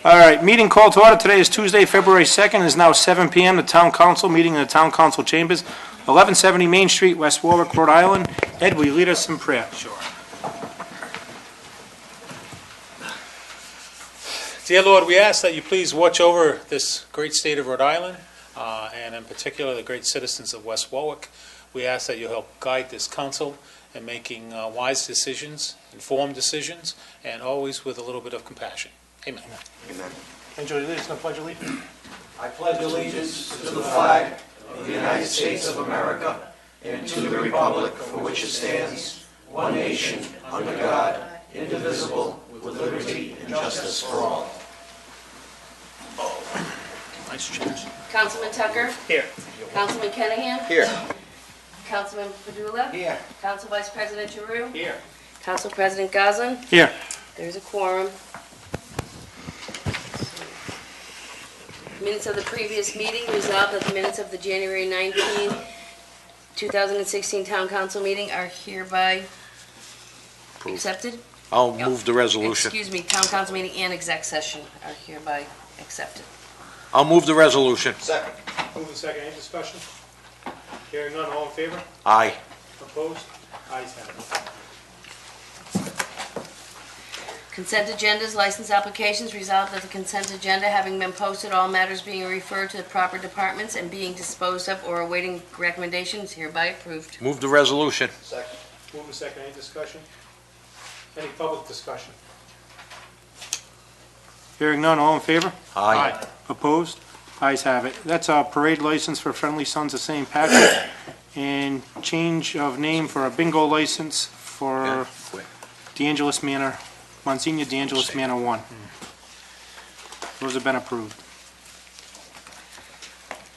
All right, meeting called to order. Today is Tuesday, February 2nd. It is now 7 p.m. The Town Council meeting in the Town Council Chambers, 1170 Main Street, West Warwick, Rhode Island. Ed, will you lead us in prayer? Sure. Dear Lord, we ask that you please watch over this great state of Rhode Island, and in particular the great citizens of West Warwick. We ask that you help guide this council in making wise decisions, informed decisions, and always with a little bit of compassion. Amen. Amen. And Joey, lead us in the Pledge of Allegiance. I pledge allegiance to the flag of the United States of America and to the republic for which it stands, one nation, under God, indivisible, with liberty and justice for all. Nice chairs. Councilman Tucker? Here. Councilman Kenahan? Here. Councilman Padula? Here. Council Vice President Giroux? Here. Council President Goslin? Here. There's a quorum. Minutes of the previous meeting, resolved that the minutes of the January 19, 2016 Town Council meeting are hereby accepted. I'll move the resolution. Excuse me, Town Council meeting and exec session are hereby accepted. I'll move the resolution. Second. Move in second. Any discussion? Hearing none, all in favor? Aye. Opposed? Ayes have it. Consent agendas, license applications, resolved that the consent agenda having been posted, all matters being referred to the proper departments and being disposed of or awaiting recommendations hereby approved. Move the resolution. Second. Move in second. Any discussion? Any public discussion? Hearing none, all in favor? Aye. Opposed? Ayes have it. That's a parade license for Friendly Sons of St. Patrick and change of name for a bingo license for DeAngelis Manor, Monsignor DeAngelis Manor 1. Those have been approved.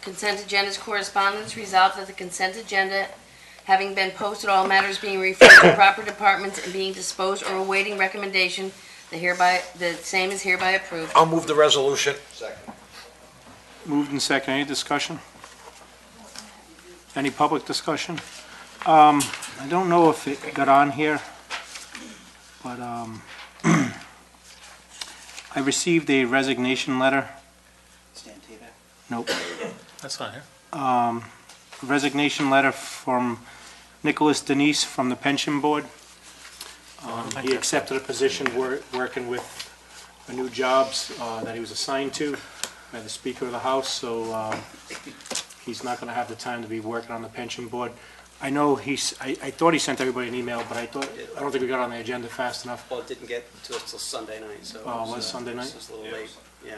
Consent agendas, correspondence, resolved that the consent agenda having been posted, all matters being referred to the proper departments and being disposed or awaiting recommendation, the same is hereby approved. I'll move the resolution. Second. Moved and second. Any discussion? Any public discussion? I don't know if it got on here, but I received a resignation letter. Nope. That's not here. Resignation letter from Nicholas Denise from the pension board. He accepted a position working with a new jobs that he was assigned to by the Speaker of the House, so he's not going to have the time to be working on the pension board. I know I thought he sent everybody an email, but I don't think we got on the agenda fast enough. Well, it didn't get to us till Sunday night, so. Oh, it was Sunday night? It was a little late, yeah.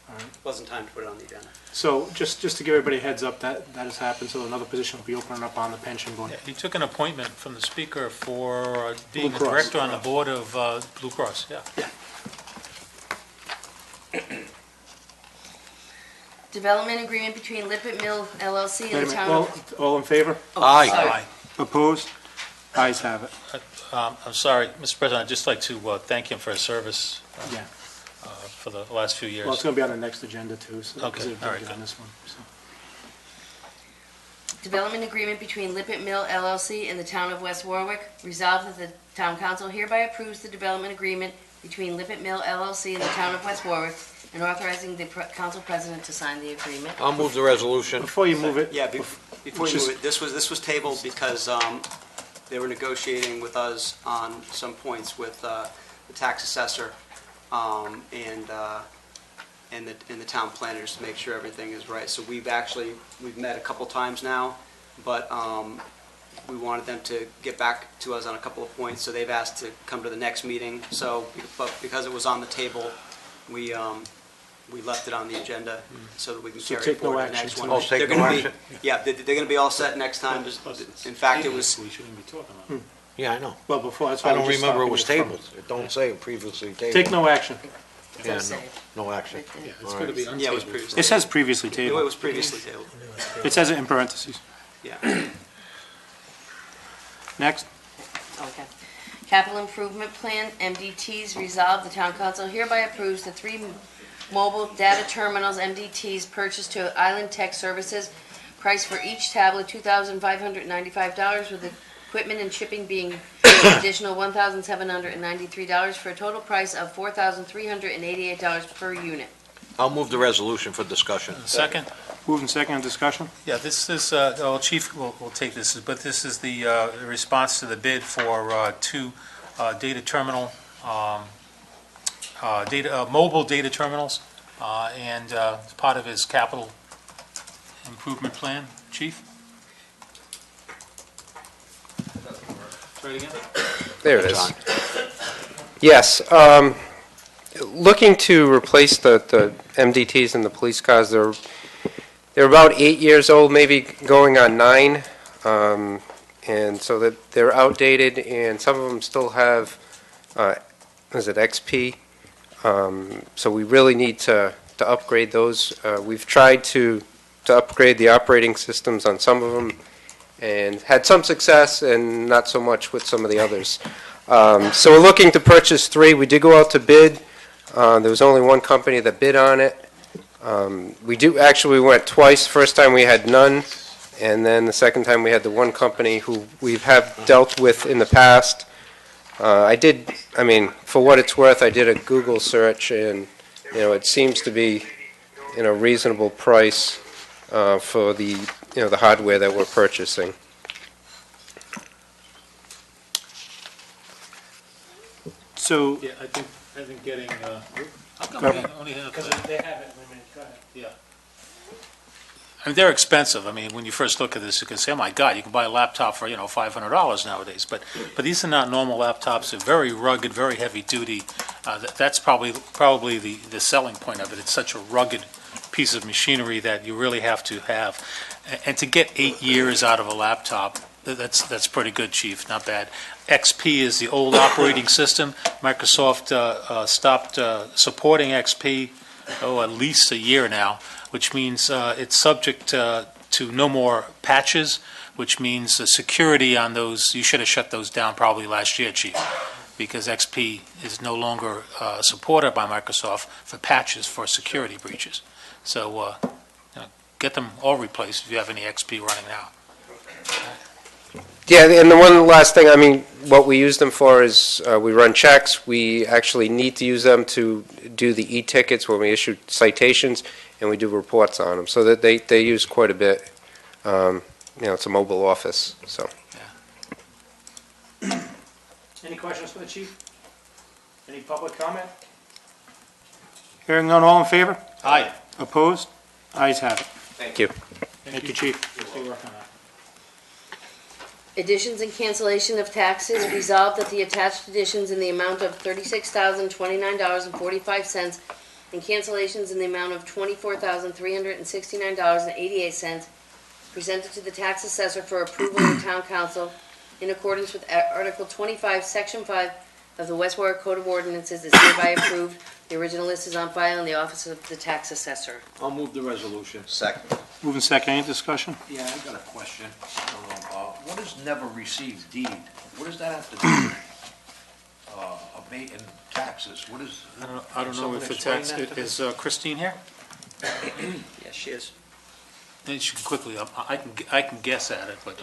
All right. Wasn't time to put it on the agenda. So just to give everybody a heads up, that has happened, so another position will be opening up on the pension board. He took an appointment from the speaker for being a Blue Cross. director on the board of Blue Cross, yeah. Development agreement between Lippert Mill LLC Wait a and the minute, town all, of... all in favor? Aye. Aye. Opposed? Ayes have it. I'm sorry, Mr. President, I'd just like to thank him for his service Yeah. for the last few years. Well, it's going to be on the next agenda too, so. Okay, because it all right, didn't get on good. this one, so. Development agreement between Lippert Mill LLC and the town of West Warwick. Resolved that the town council hereby approves the development agreement between Lippert Mill LLC and the town of West Warwick and authorizing the council president to sign the agreement. I'll move the resolution. Before you move it. Yeah, before you Just- move it, this was tabled because they were negotiating with us on some points with the tax assessor and the town planners to make sure everything is right. So we've met a couple times now, but we wanted them to get back to us on a couple of points, so they've asked to come to the next meeting. But because it was on the table, we left it on the agenda so that we can So carry take it no forward to the action next one. tonight. Oh, take They're no gonna be- action. Yeah, they're going to be all set next time. In fact, it was, We shouldn't be talking about it. Yeah, I know. Well, before, that's why I we don't just remember stopped it was from- tabled. It don't say previously tabled. Take no action. Yeah, It's no, saved. no action. Right there. Yeah, it's going to be untabled. yeah, it was previously. It says previously It tabled. was previously tabled, It says it in parentheses. yeah. Next. Okay. Capital Improvement Plan, MDTs, resolved, the town council hereby approves the 3 mobile data terminals, MDTs, purchased to Island Tech Services, price for each tablet $2,595, with equipment and shipping being an additional $1,793 for a total price of $4,388 per unit. I'll move the resolution for discussion. Second? Moved and seconded, discussion? Yeah, this is, well, Chief will take this, but this is the response to the bid for two data terminal, mobile data terminals, and it's part of his capital improvement plan. Chief? Try it again? There it John. is. Yes, looking to replace the MDTs in the police cars. They're about 8 years old, maybe going on 9, and so that they're outdated, and some of them still have, is it XP? So we really need to upgrade those. We've tried to upgrade the operating systems on some of them, and had some success and not so much with some of the others. So we're looking to purchase 3. We did go out to bid. There was only one company that bid on it. We went twice. First time we had none, and then the second time we had the one company who we have dealt with in the past. For what it's worth, I did a Google search, and, it seems to be, reasonable price for the hardware that we're purchasing. So, Yeah, I think getting, how come Go we only have, they have it limited, go ahead. yeah. I mean, they're expensive. I mean, when you first look at this, you can say, oh my God, you can buy a laptop for, $500 nowadays. But these are not normal laptops. They're very rugged, very heavy duty. That's probably the selling point of it. It's such a rugged piece of machinery that you really have to have. And to get 8 years out of a laptop, that's pretty good, Chief, not bad. XP is the old operating system. Microsoft stopped supporting XP, at least a year now, which means it's subject to no more patches, which means the security on those, you should have shut those down probably last year, Chief, because XP is no longer supported by Microsoft for patches for security breaches. So get them all replaced if you have any XP running now. Yeah, and the one last thing, what we use them for is we run checks. We actually need to use them to do the e-tickets when we issue citations, and we do reports on them. So that they use quite a bit. It's a mobile office, so. Any questions for the chief? Any public comment? Hearing none, all in favor? Aye. Opposed? Ayes have it. Thank you. Thank you, chief. Stay working on that. Additions and cancellation of taxes. Resolved that the attached additions in the amount of $36,029.45 and cancellations in the amount of $24,369.88 presented to the tax assessor for approval of the town council in accordance with Article 25, Section 5 of the West Warwick Code of Ordinances is hereby approved. The original list is on file in the office of the tax assessor. I'll move the resolution. Second. Moving second, any discussion? Yeah, I got a question. What is never received deed? What does that have to do with abating taxes? What is? I don't know if the tax, is Christine here? Yes, she is. Then she can quickly, I can guess at it, but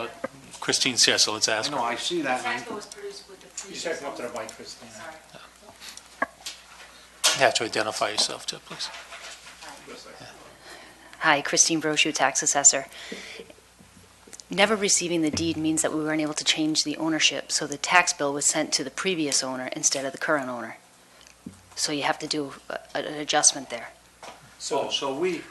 Christine's here, so let's ask her. I see that. Tax bill was produced with the previous. You said come up to the mic, Christine. Sorry. You have to identify yourself too, please. Hi, Christine Brochu, tax assessor. Never receiving the deed means that we weren't able to change the ownership, so the tax bill was sent to the previous owner instead of the current owner. So you have to do an adjustment there. So we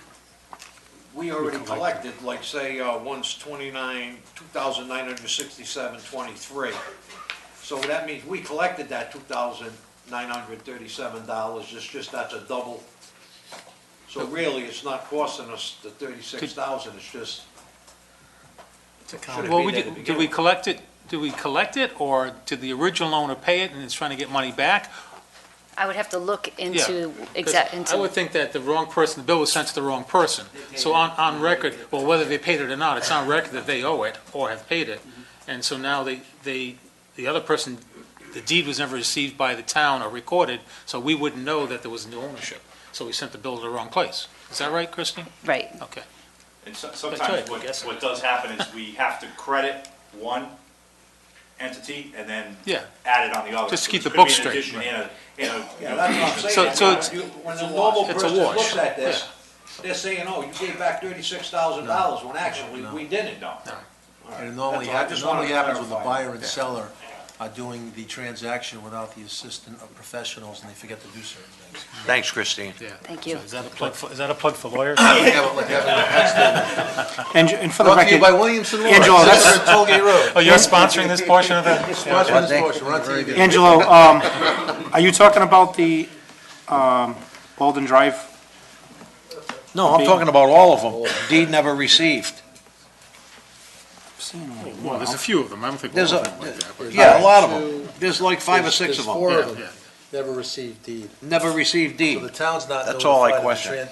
already collected, like, say, one's 2,967.23. So that means we collected that $2,937. It's just that's a double. So really, it's not costing us the $36,000. It's just. Well, did we collect it? Did we collect it, or did the original owner pay it and is trying to get money back? I would have to look into 'Cause I would think that the wrong person, the bill was sent to the wrong person. So on record, well, whether they paid it or not, it's on record that they owe it or have paid it. And so now the other person, the deed was never received by the town or recorded, so we wouldn't know that there was new ownership. So we sent the bill to the wrong place. Is that right, Christine? Right. Okay. And That's sometimes right, what I guess. does happen is we have to credit one entity and then Yeah. add it on the other. Just to keep So the it's gonna books be an straight, addition right. and a- Yeah, that's what I'm saying. So it's- When the normal It's a person wash. looks at this, they're saying, oh, you gave back $36,000, when actually, we didn't. No. And it normally That's all. I just wanted to happens when the clarify. buyer and seller are doing the transaction without the assistance of professionals, and they forget to do certain things. Thanks, Christine. Yeah. Thank you. So is that a plug for lawyers? Like having a tax statement. And for the Brought to you record, by Williamson Law. Angelo, that's- Tollgate Road. Oh, you're sponsoring this portion of the? Sponsoring this portion, we're on TV. Angelo, are you talking about the Alden Drive? No, I'm talking about all of them. Deed never received. Well, there's a few of them. I don't think all There's of a, them like that. but- yeah, a lot of them. There's like 5 or 6 of There's 4 them. of Yeah. them, never received deed. Never received So deed. the town's not That's all I notified of question.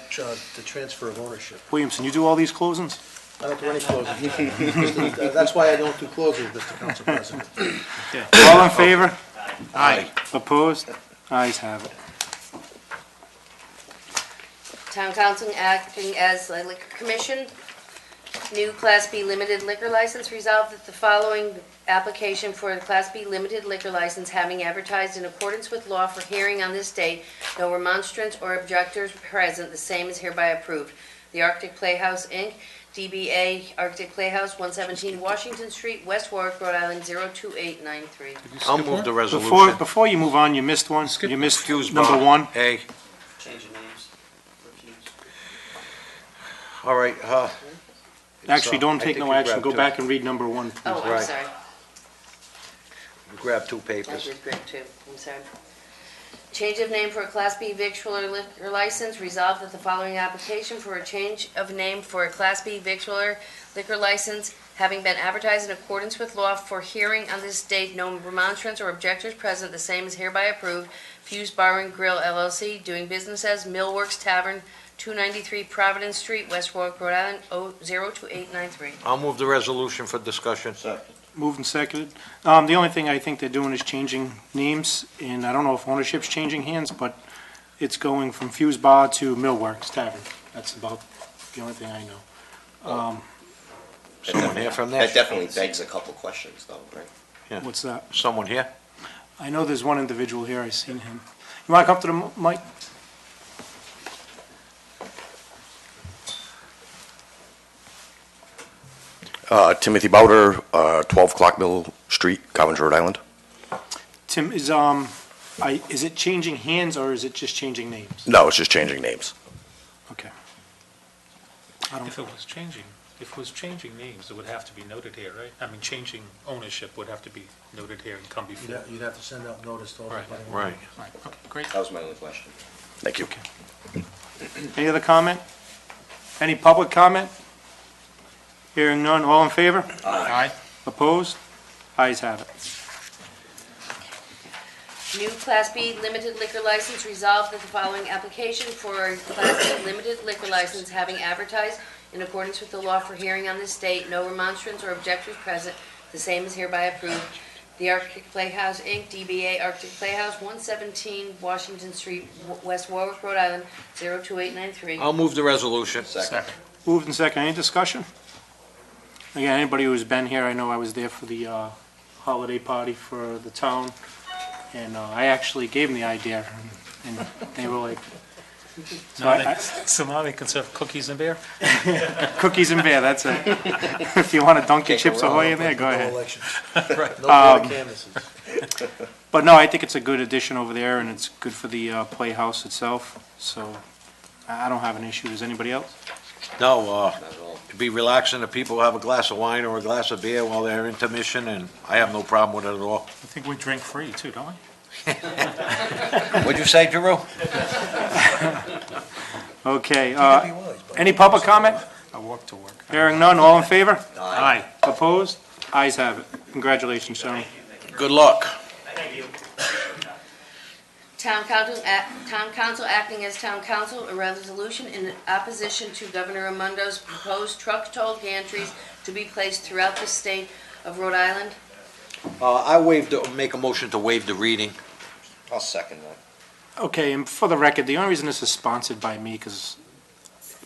the transfer of ownership. Williamson, you do all these closings? I don't do any closings. That's why I don't do closings, Mr. Council President. All in favor? Aye. Opposed? Ayes have it. Town Council acting as a liquor commission. New Class B limited liquor license. Resolved that the following application for the Class B limited liquor license having advertised in accordance with law for hearing on this date, no remonstrance or objectors present, the same is hereby approved. The Arctic Playhouse, Inc., DBA Arctic Playhouse, 117 Washington Street, West Warwick, Rhode Island, 02893. I'll move the resolution. Before you move on, you missed one. You missed Fuse number bar. 1. A. Change the names. Refuse. All right, Actually, don't I take think no you action. grabbed Go two. back and read number 1, please. Oh, I'm Right. sorry. grab 2 I papers. did grab 2. I'm sorry. Change of name for a Class B victualler liquor license. Resolved that the following application for a change of name for a Class B victualler liquor license, having been advertised in accordance with law for hearing on this date, no remonstrance or objectors present, the same is hereby approved. Fuse Bar and Grill LLC, doing business as Millworks Tavern, 293 Providence Street, West Warwick, Rhode Island, 02893. I'll move the resolution for discussion. Moved and seconded. The only thing I think they're doing is changing names, and I don't know if ownership's changing hands, but it's going from Fuse Bar to Millworks Tavern. That's about the only thing I know. Someone here from That there? definitely begs a couple questions, though, right? What's that? Someone here? I know there's one individual here, I've seen him. You want to come to the mic? Timothy Bowder, 12 Clockmill Street, Coventry, Rhode Island. Tim, is it changing hands, or is it just changing names? No, it's just changing names. Okay. If it was changing names, it would have to be noted here, right? I mean, changing ownership would have to be noted here and come before. You'd have to send out notice to all Right. everybody. Right. Right, okay, great. That was my only question. Thank you. Any other comment? Any public comment? Hearing none, all in favor? Aye. Opposed? Ayes have it. New Class B limited liquor license. Resolved that the following application for a Class B limited liquor license having advertised in accordance with the law for hearing on this date, no remonstrance or objectors present, the same is hereby approved. The Arctic Playhouse, Inc., DBA Arctic Playhouse, 117 Washington Street, West Warwick, Rhode Island, 02893. I'll move the resolution. Second. Moved and second, any discussion? Again, anybody who's been here, I know I was there for the holiday party for the town, and I actually gave them the idea, and they were like, So now they can serve cookies and beer? cookies and beer, that's it. If you want to dunk your Chips Ahoy in there, go No ahead. elections. No beer canvases. But no, I think it's a good addition over there, and it's good for the playhouse itself, so I don't have an issue. Does anybody else? No, it'd be relaxing if people have a glass of wine or a glass of beer while they're intermission, and I have no problem with it at all. I think we drink free too, don't we? What'd you say, Drew? Okay, Be wise, but- any public comment? I walk to work. Hearing none, all in favor? Aye. Opposed? Ayes have it. Congratulations, gentlemen. Good luck. Town Council acting as Town Council, a resolution in opposition to Governor Raimondo's proposed truck toll gantries to be placed throughout the state of Rhode Island. Make a motion to waive the reading. I'll second that. Okay, and for the record, the only reason this is sponsored by me, because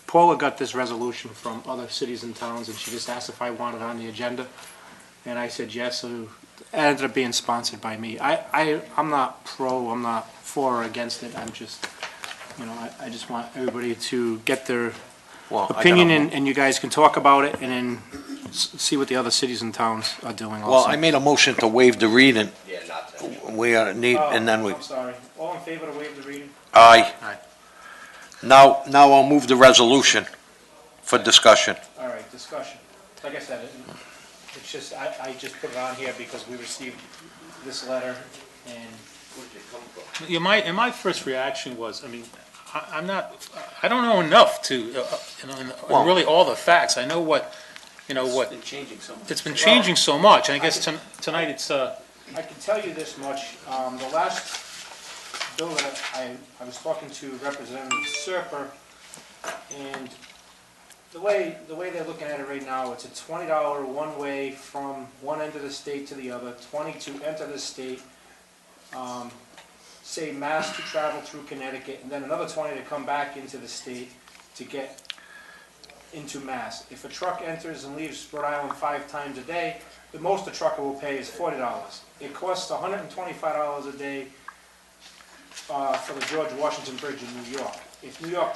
Paula got this resolution from other cities and towns, and she just asked if I wanted it on the agenda, and I said yes, so ended up being sponsored by me. I'm not I'm not for or against it, I'm just, I just want everybody to get their Well, opinion, and you guys can talk about it, and then see what the other cities and towns are doing also. Well, I made a motion to waive the reading. Yeah, not to. We need, and then we, I'm sorry. All in favor to waive the reading? aye. Aye. Now I'll move the resolution for discussion. All right, discussion. Like I said, it's just, I just put it on here because we received this letter, and Yeah, my first reaction was, I mean, I don't know enough to, and really all the facts. I know what. It's been changing so much, and I guess tonight it's, I can tell you this much, the last bill that I was talking to Representative Serper, and the way they're looking at it right now, it's a $20 one-way from one end of the state to the other, 20 to enter the state, say Mass to travel through Connecticut, and then another 20 to come back into the state to get into Mass. If a truck enters and leaves Rhode Island 5 times a day, the most a trucker will pay is $40. It costs $125 a day for the George Washington Bridge in New York. If New York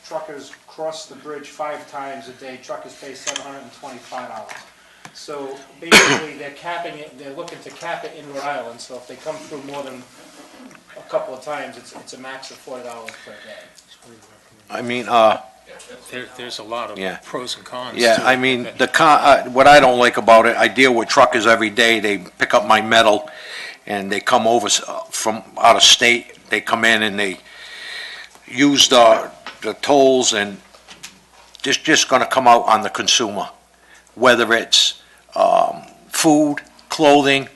truckers cross the bridge 5 times a day, truckers pay $725. So basically, they're capping it, they're looking to cap it in Rhode Island, so if they come through more than a couple of times, it's a max of $40 per day. I mean, there's a lot Yeah. of pros and cons. yeah, to I it. mean, what I don't like about it, I deal with truckers every day. They pick up my metal, and they come over from out of state. They come in and they use the tolls, and just going to come out on the consumer, whether it's food, clothing,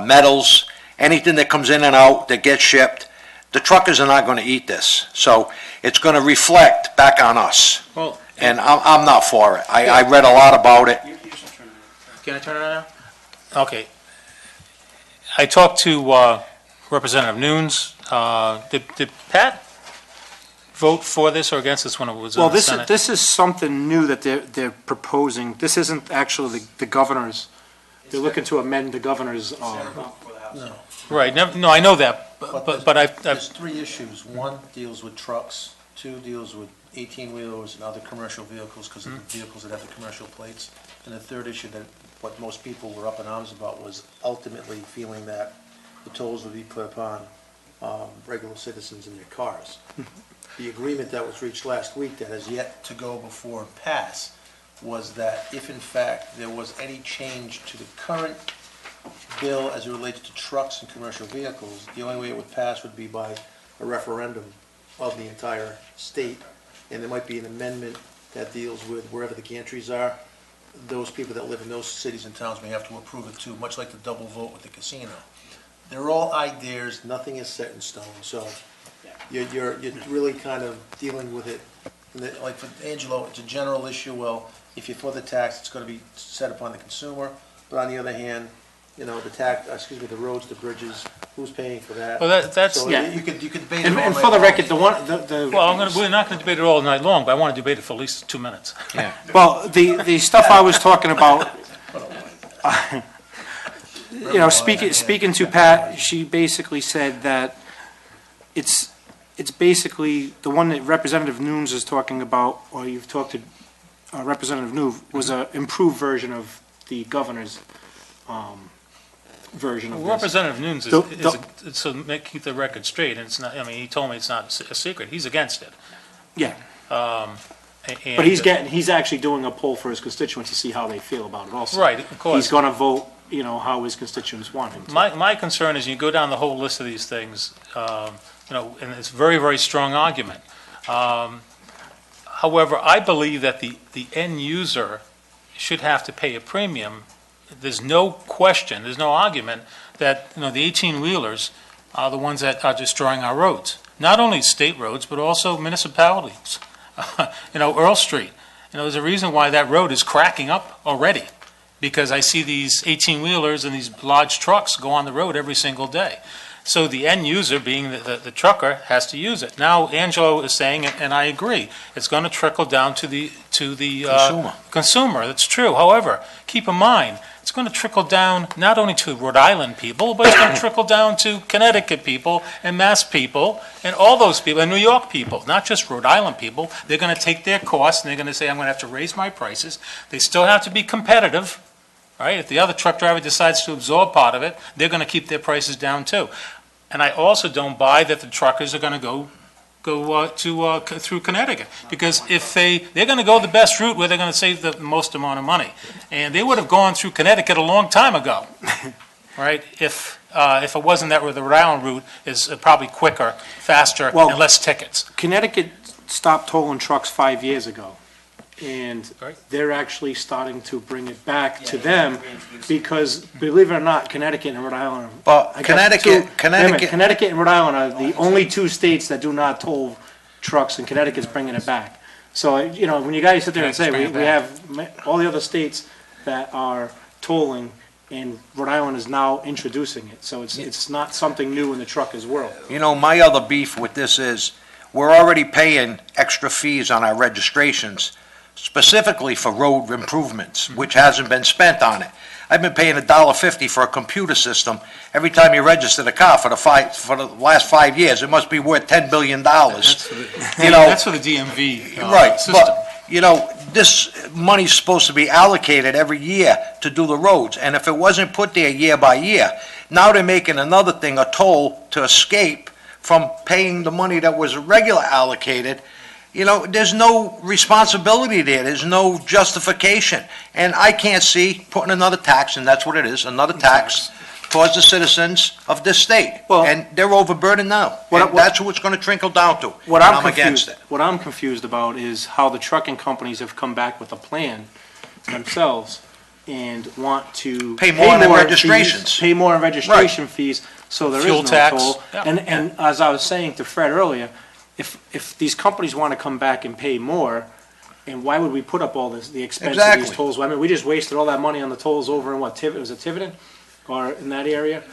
metals, anything that comes in and out that gets shipped. The truckers are not going to eat this, so it's going to reflect back on us, Well, and I'm not for it. I read a lot about it. can I turn it on now? Okay. I talked to Representative Nunes. Did Pat vote for this or against this when it was in Well, the Senate? this is something new that they're proposing. This isn't actually the governor's. They're looking to amend the governor's, Right, no, I know that, but There's 3 issues. 1 deals with trucks, 2 deals with 18-wheelers and other commercial vehicles, because of the vehicles that have the commercial plates. And the 3rd issue that what most people were up in arms about was ultimately feeling that the tolls would be put upon regular citizens in their cars. The agreement that was reached last week that has yet to go before and pass was that if in fact there was any change to the current bill as it relates to trucks and commercial vehicles, the only way it would pass would be by a referendum of the entire state, and there might be an amendment that deals with wherever the gantries are. Those people that live in those cities and towns may have to approve it too, much like the double vote with the casino. They're all ideas, nothing is set in stone, so you're really kind of dealing with it. Like for Angelo, it's a general issue, well, if you're for the tax, it's gonna be set upon the consumer, but on the other hand, the the roads, the bridges, who's paying for that? Well, that's, So yeah. you could debate it and all and night for the long. record, we're not going to debate it all night long, but I want to debate it for at least 2 minutes. well, the stuff I was talking about, speaking to Pat, she basically said that it's basically the one that Representative Nunes is talking about, or you've talked to Representative Nunes, was an improved version of the governor's version of this. Representative Nunes The- keep the record straight, and it's not, I mean, he told me it's not a secret, he's against it. Yeah, And- but he's actually doing a poll for his constituents to see how they feel about it also. Right, of course. He's gonna vote, how his constituents want him to. My concern is you go down the whole list of these things, and it's a very, very strong argument. However, I believe that the end user should have to pay a premium. There's no question, there's no argument that, the 18-wheelers are the ones that are destroying our roads. Not only state roads, but also municipalities. Earl Street. There's a reason why that road is cracking up already, because I see these 18-wheelers and these large trucks go on the road every single day. So the end user, being the trucker, has to use it. Now, Angelo is saying, and I agree, it's going to trickle down to the Consumer. consumer. That's true. However, keep in mind, it's going to trickle down not only to Rhode Island people, but it's going to trickle down to Connecticut people and Mass people and all those people, and New York people, not just Rhode Island people. They're going to take their costs and they're going to say, I'm going to have to raise my prices. They still have to be competitive, right? If the other truck driver decides to absorb part of it, they're going to keep their prices down too. And I also don't buy that the truckers are going to go through Connecticut, because if they're going to go the best route where they're going to save the most amount of money, and they would have gone through Connecticut a long time ago, right? If it wasn't that the Rhode Island route is probably quicker, faster, Well- and less tickets. Connecticut stopped tolling trucks 5 years ago, and Right. they're actually starting to bring it back to them, because, believe it or not, Connecticut and Rhode Island are. But I got Connecticut, two- wait a minute, Connecticut, Connecticut and Rhode Island are the only two states that do not toll trucks, and Connecticut's bringing it back. So, when you guys sit there and say, we have all the other states that are tolling, and Rhode Island is now introducing it, so it's not something new in the truckers' world. my other beef with this is, we're already paying extra fees on our registrations, specifically for road improvements, which hasn't been spent on it. I've been paying $1.50 for a computer system every time you register the car for the last 5 years. It must be worth $10 billion. That's for the, You know- that's for the DMV Right, system. but, this money's supposed to be allocated every year to do the roads, and if it wasn't put there year by year, now they're making another thing, a toll, to escape from paying the money that was regular allocated. There's no responsibility there, there's no justification, and I can't see putting another tax, and that's what it is, another tax towards the citizens of this state. Well- And they're overburdened now, What- and that's what it's gonna trickle down to. What and I'm against confused, it. what I'm confused about is how the trucking companies have come back with a plan themselves and want to. Pay more on the fees- registrations. Pay more on registration fees, so there is Fuel no tax, toll. yeah. And as I was saying to Fred earlier, if these companies want to come back and pay more, and why would we put up all the expense of Exactly. these tolls? I mean, we just wasted all that money on the tolls over in was it Tiverton? Or in that area?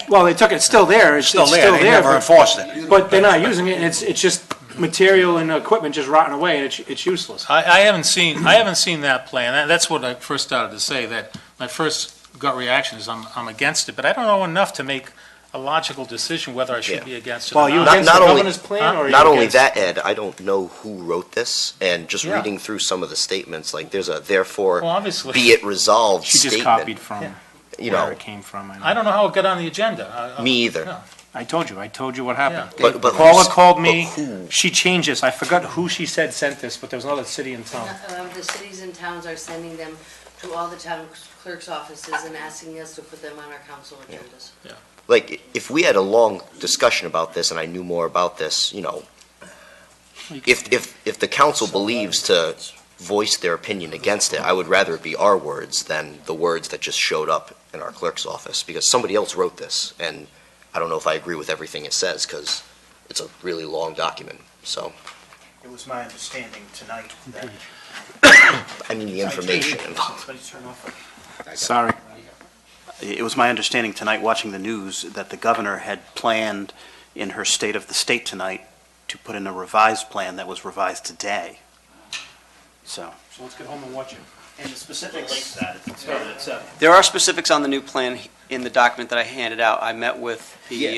Well, they took it, still there, it's Still it's there, they never but- enforced it. but they're not using it, and it's just material and equipment just rotting away, and it's useless. I haven't seen that plan. That's what I first started to say, that my first gut reaction is I'm against it, but I don't know enough to make a logical decision whether I should Yeah. be against it Well, or you not. against the not only- governor's plan, or are you Not only against- that, Ed, I don't know who wrote this, and just Yeah. reading through some of the statements, like there's a therefore Well, obviously. be it resolved She just statement. copied from You where know, it came from. I don't know how it got on the agenda. me either. No. I told you what happened. But Paula called me, but who? she changed this, I forgot who she said sent this, but there was another city in town. The cities and towns are sending them to all the town clerk's offices and asking us to put them on our council agendas. Like, if we had a long discussion about this and I knew more about this, if the council believes to voice their opinion against it, I would rather it be our words than the words that just showed up in our clerk's office, because somebody else wrote this, and I don't know if I agree with everything it says, because it's a really long document, so, It was my understanding tonight that. I mean, the information involved. Somebody's turn off. Sorry. It was my understanding tonight, watching the news, that the governor had planned in her State of the State tonight to put in a revised plan that was revised today. So. So let's get home and watch it. And the specifics. There are specifics on the new plan in the document that I handed out. I met with the That's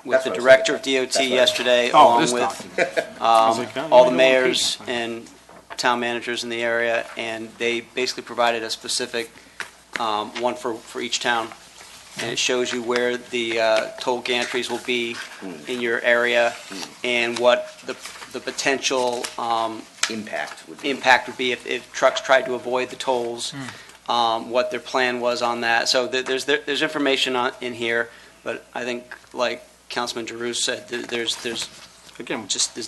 what I was director of thinking. DOT That's what I- yesterday, Oh, along this with document. was like, oh, all the you know, mayors okay. and town managers in the area, and they basically provided a specific one for each town. And it shows you where the toll gantries will be in your area and what the potential Impact would be. impact would be if trucks tried to avoid the tolls, what their plan was on that. So there's information in here, but I think, like Councilman Giroux said, there's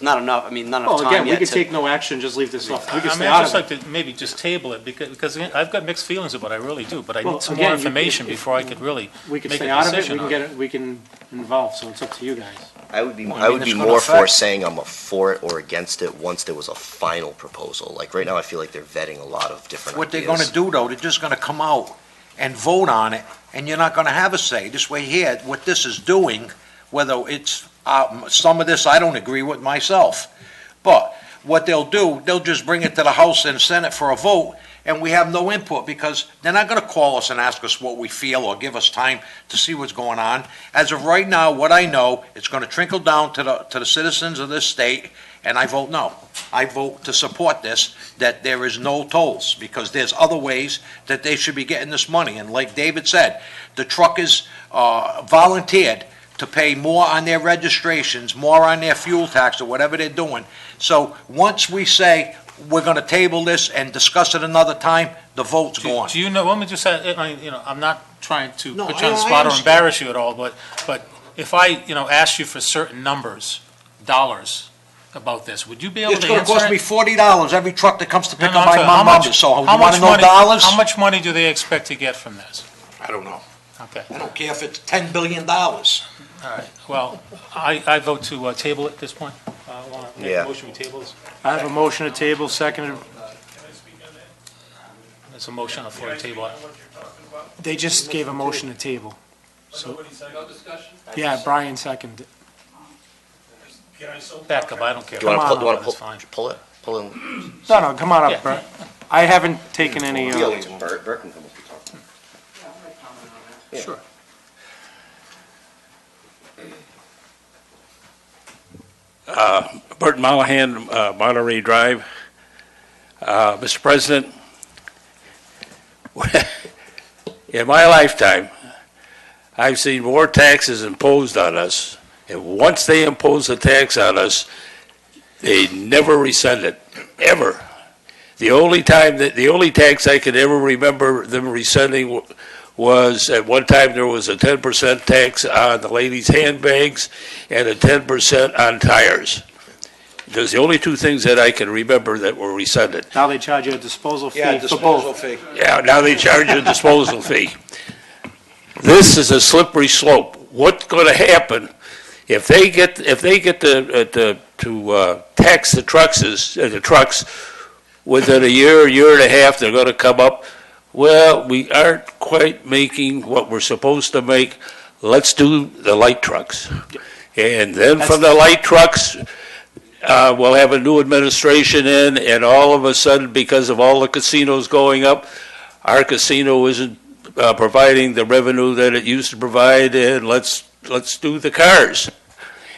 not enough, not enough Well, time again, we yet could to. take no action, just leave this off. We could I stay mean, I'd out just of it. like to maybe just table it, because again, I've got mixed feelings about it, I really do, but I Well, need some again, more you- information if- before I could really We could make stay a out of it, decision we can on get it. it, we can involve, so it's up to you guys. I would be Well, I mean, it's gonna more for affect- saying I'm for it or against it once there was a final proposal. Like, right now, I feel like they're vetting a lot of different What they're ideas. gonna do, though, they're just gonna come out and vote on it, and you're not gonna have a say. This way here, what this is doing, whether it's, some of this I don't agree with myself, but what they'll do, they'll just bring it to the House and Senate for a vote, and we have no input, because they're not gonna call us and ask us what we feel or give us time to see what's going on. As of right now, what I know, it's gonna trickle down to the citizens of this state, and I vote no. I vote to support this, that there is no tolls, because there's other ways that they should be getting this money. And like David said, the truckers volunteered to pay more on their registrations, more on their fuel tax, or whatever they're doing. So once we say we're gonna table this and discuss it another time, the vote's gone. Do you know, let me just say, I'm not trying to No, put you on the I spot or understand. embarrass you at all, but if I, asked you for certain numbers, dollars, about this, would you be able It's to gonna answer cost me it? $40 every truck that comes to pick No, up I'm my sorry, how numbers, much- so you how wanna much know money- dollars? How much money do they expect to get from this? I don't know. Okay, I don't care if it's $10 billion. all right. Well, I vote to table it at this point. Want to make Yeah. a motion we table this? I have a motion to table, seconded. There's a motion on the floor to table it. They just gave a motion to table. So, yeah, Brian seconded. Back up, I don't care. Do you want to Come on, pull, That's fine. pull it? Pull in. No, come on Yeah. up, Bert. I haven't taken any, Bert can come up and talk. Sure. Bert Mollahan, Monterey Drive. Mr. President, in my lifetime, I've seen more taxes imposed on us, and once they impose a tax on us, they never rescind it, ever. The only tax I could ever remember them rescinding was, at one time, there was a 10% tax on the ladies' handbags and a 10% on tires. Those are the only two things that I can remember that were rescinded. now they charge you a disposal yeah, fee for disposal both. fee. Yeah, now they charge you a disposal fee. This is a slippery slope. What's going to happen if they get to tax the trucks within a year and a half? They're going to come up. Well, we aren't quite making what we're supposed to make. Let's do the light trucks, and then from the light trucks. We'll have a new administration in, and all of a sudden, because of all the casinos going up, our casino isn't providing the revenue that it used to provide, and let's do the cars.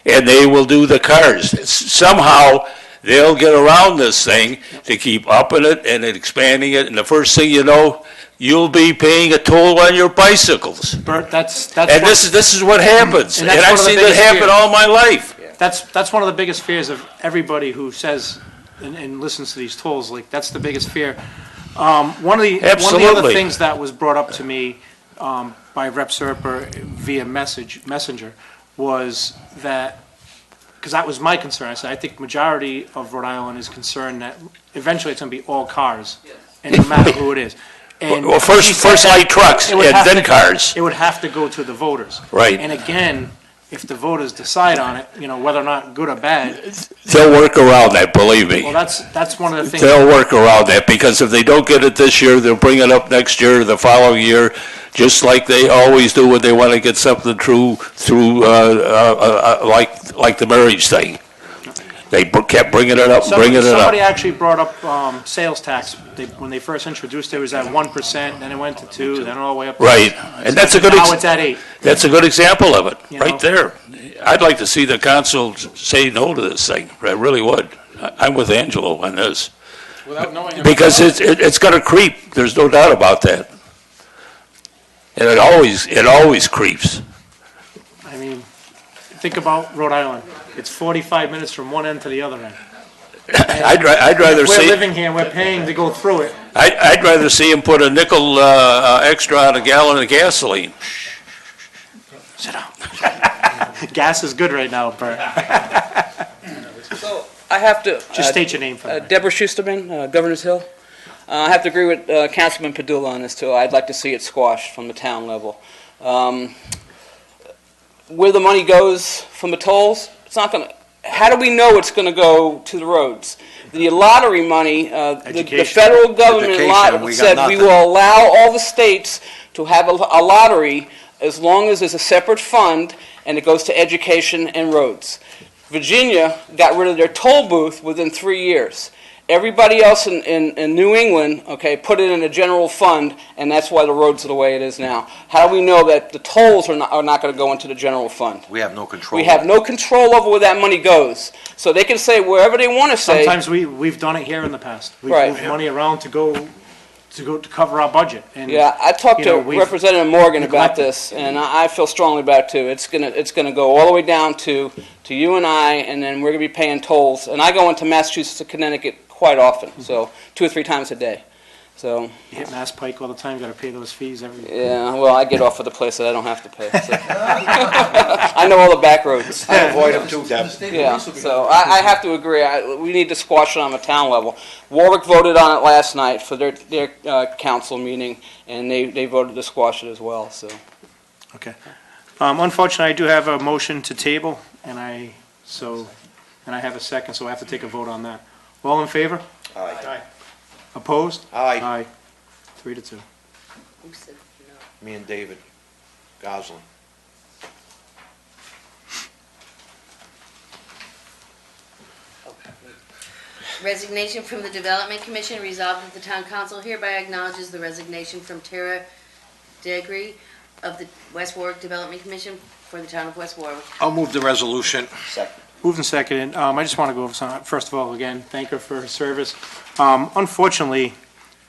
And they will do the cars. Somehow, they'll get around this thing to keep upping it and expanding it, and the first thing you know, you'll be paying a toll on your bicycles. Bert, that's And what- this is what happens. And And that's one I've of the seen that biggest happen fears. all my life. That's one of the biggest fears of everybody who says and listens to these tolls. Like, that's the biggest fear. One of the other Absolutely. things that was brought up to me by Rep. Serper via messenger was that, because that was my concern. I said I think majority of Rhode Island is concerned that eventually it's going to be all cars, and no matter who it is. And Well, he first said that light trucks it would and have then to- cars. It would have to go to the voters. Right. And again, if the voters decide on it, whether or not good or bad, They'll work around that, believe me. well, that's one of the things. They'll work around that, because if they don't get it this year, they'll bring it up next year, the following year, just like they always do when they want to get something through like the marriage thing. They kept bringing it up, bringing it Somebody up. actually brought up sales tax. When they first introduced it, was at 1%, then it went to 2, then all the way up. to- Right, and that's a good, Now it's at 8. that's a good example of it, You know? right there. I'd like to see the council say no to this thing, I really would. I'm with Angelo on this. Without knowing. Because it's gonna creep, there's no doubt about that. And it always creeps. I mean, think about Rhode Island. It's 45 minutes from one end to the other end. I'd rather We're see, living here, we're paying to go through it. I'd rather see him put a nickel extra on a gallon of gasoline. Sit down. Gas is good right now, Bert. So I have to. Just state your name for me. Deborah Schusterman, Governor's Hill. I have to agree with Councilman Padula on this too. I'd like to see it squashed from the town level. Where the money goes from the tolls, it's not going to. How do we know it's going to go to the roads? The lottery money, the Education. federal government Education, lot we got said we nothing. will allow all the states to have a lottery as long as there's a separate fund and it goes to education and roads. Virginia got rid of their toll booth within 3 years. Everybody else in New England, okay, put it in a general fund, and that's why the roads are the way it is now. How do we know that the tolls are not going to go into the general fund? We have no control. We have no control over where that money goes. So they can say wherever they want to say. Sometimes we've done it here in the past. We've Right. moved money around to cover our budget. And, Yeah, I talked you to know, we've Representative Morgan about neglected. this, and I feel strongly about it too. It's gonna go all the way down to you and I, and then we're gonna be paying tolls. And I go into Massachusetts and Connecticut quite often, so 2 or 3 times a day. So, You hit Mass Pike all the time, gotta pay those fees every. yeah, well, I get off of the place that I don't have to pay. So. I know all the back roads. I avoid them too, Deb. Yeah, so I have to agree. We need to squash it on the town level. Warwick voted on it last night for their council meeting, and they voted to squash it as well, so. Okay. Unfortunately, I do have a motion to table, and I have a second, so I have to take a vote on that. All in favor? Aye. Opposed? Aye. Aye. 3-2. Who said no? Me and David Goslin. Resignation from the Development Commission. Resolved that the town council hereby acknowledges the resignation from Tara Degre of the West Warwick Development Commission for the town of West Warwick. I'll move the resolution. Moved and seconded. I just want to go over some, first of all, again, thank her for her service. Unfortunately,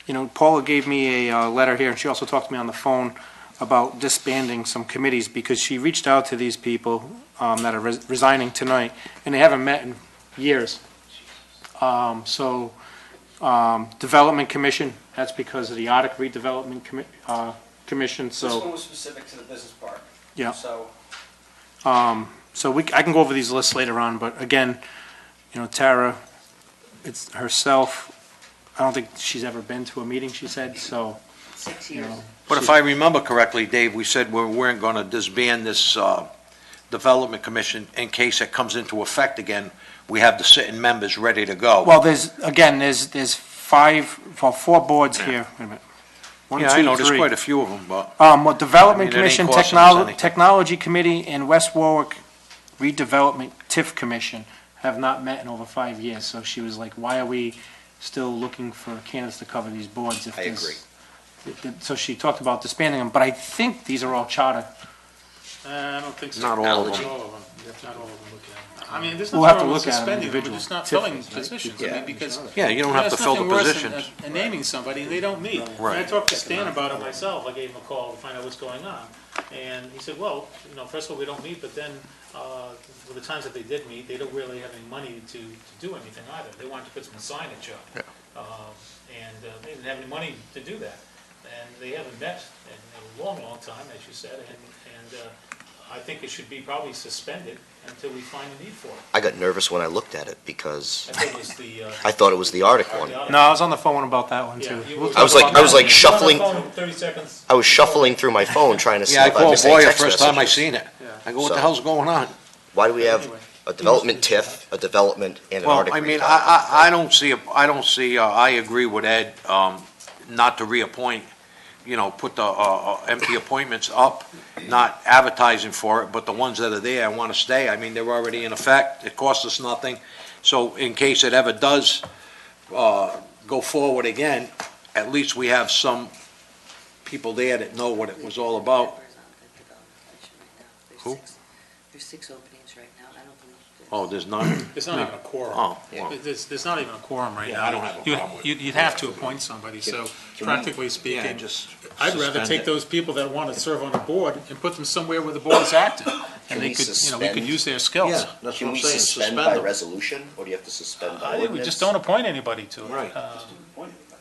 you know, Paula gave me a letter here, and she also talked to me on the phone about disbanding some committees, because she reached out to these people that are resigning tonight, and they haven't met in years. Development Commission, that's because of the Arctic Redevelopment Commission, This so, one was specific to the business park. yeah. So, I can go over these lists later on, but again, you know, Tara, it's herself, I don't think she's ever been to a meeting, she said, so, 6 you years. know. But if I remember correctly, Dave, we said we weren't going to disband this Development Commission in case it comes into effect again. We have the sitting members ready to go. Well, there's 4 boards here. Wait a minute. 1, Yeah, 2, I know, there's 3. quite a few of them, but Development I mean, it ain't Commission, costing us anything. Technology Committee, and West Warwick Redevelopment TIF Commission have not met in over 5 years, so she was like, why are we still looking for candidates to cover these boards? If I there's- agree. So she talked about disbanding them, but I think these are all charter. I don't think so. not all of them. Not all of them. Not all of them. I mean, there's We'll nothing have to wrong with look at 'em suspending them, we're individually. just not TIF filling is, right? positions. I mean, because. Yeah, you don't have to fill the positions. There's nothing worse than naming somebody and they don't meet. Right. And I talked to Stan about it myself, I gave him a call to find out what's going on. And he said, well, you know, first of all, we don't meet, but then, for the times that they did meet, they don't really have any money to do anything either. They wanted to put some signage up. And they didn't have any money to do that. And they haven't met in a long, long time, as you said, and I think it should be probably suspended until we find a need for it. I got nervous when I looked at it because I think it was the. I thought it was the Arctic one. No, I was on the phone about that one, too. Yeah, you- We'll I was talk like- about I was that. like shuffling- You're on the phone in 30 seconds. I was shuffling through my phone trying to see Yeah, I if I called missed any Boyer text first time I messages. seen it. I go, what So- the hell's going on? Why do we have Anyway. a development TIF, a development, and an Well, Arctic I mean, redevelopment? I don't see, I agree with Ed, not to reappoint, you know, put the empty appointments up, not advertising for it, but the ones that are there, I want to stay. I mean, they're already in effect, it costs us nothing. So in case it ever does go forward again, at least we have some people there that know what it was all about. Who? There's 6 openings right now. I don't believe. Oh, there's none? There's not even a quorum. Oh, well. There's not even a quorum right now. Yeah, I don't have a problem with it. You'd have to appoint somebody, so practically Yeah, speaking, just I'd rather suspend take it. those people that want to serve on a board and put them somewhere where the board is active. And they we could, we could suspend? use their skills. Yeah, that's Can what I'm we saying, suspend suspend by them. resolution, or do you have to suspend by I think we ordinance? just don't appoint anybody to it. Right.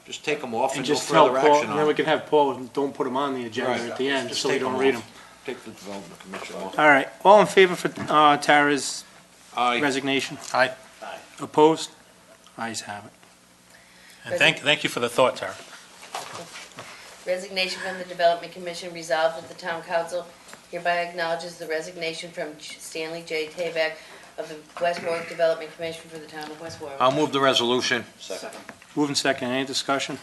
Just take them off And and no just tell further Paul, action and on then we it. can have Paul, don't put them on the agenda Right. at the end, Just so we take don't 'em read off. them. Take the development commission off. All right, all in favor for Tara's Aye. resignation? Aye. Opposed? Ayes have it. And thank you for the thought, Tara. Resignation from the Development Commission. Resolved that the town council hereby acknowledges the resignation from Stanley J. Tabak of the West Warwick Development Commission for the town of West Warwick. I'll move the resolution. Moving second, any discussion?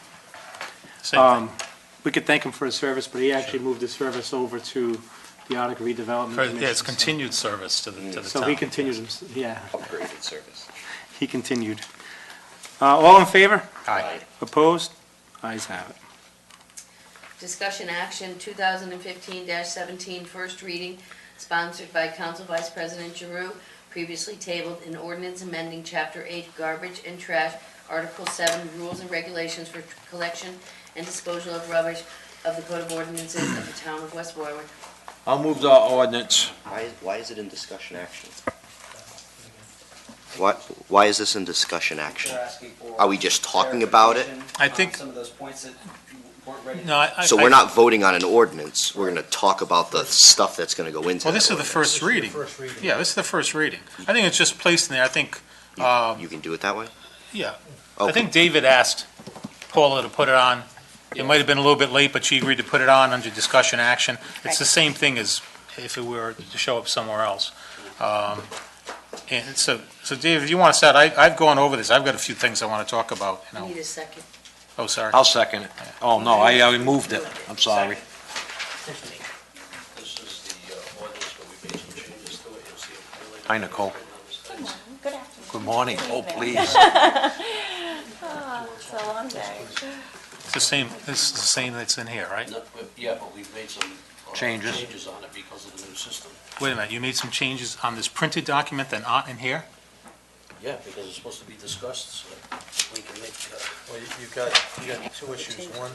Same thing. we could thank him for his service, but he actually moved his service over to the Arctic Redevelopment Commission. Yeah, it's continued service to the So he town. continues, yeah, Upgraded service. he continued. All in favor? Aye. Opposed? Ayes have it. Discussion action 2015-17, first reading, sponsored by Council Vice President Giroux, previously tabled, an ordinance amending Chapter 8 Garbage and Trash, Article 7 Rules and Regulations for Collection and Disposal of Rubbish of the Code of Ordinances of the Town of West Warwick. I'll move the ordinance. Why is it in discussion action? Why is this in discussion action? Are we just talking about it? I think- Some of those points that weren't ready. No, I... So we're not voting on an ordinance, we're gonna talk about the stuff that's gonna go into Well, that this is the ordinance. first reading. First reading. Yeah, this is the first reading. I think it's just placed in there, I think, You can do it that way? yeah. I Okay. think David asked Paula to put it on. It might have been a little bit late, but she agreed to put it on under discussion action. It's the same thing as if it were to show up somewhere else. And so Dave, if you want to start, I've gone over this. I've got a few things I want to talk about, you know. Need a second. Oh, sorry. I'll second it. Oh, no, I moved it. I'm sorry. This is the ordinance where we made some changes to it. You'll see it. Hi, Nicole. Good afternoon. Good morning. Oh, please. Oh, it's a long day. It's the same, this is the same that's in here, right? Yeah, but we've made some Changes. changes on it because of the new system. Wait a minute, you made some changes on this printed document that aren't in here? Yeah, because it's supposed to be discussed, so we can make, Well, you got two issues. One,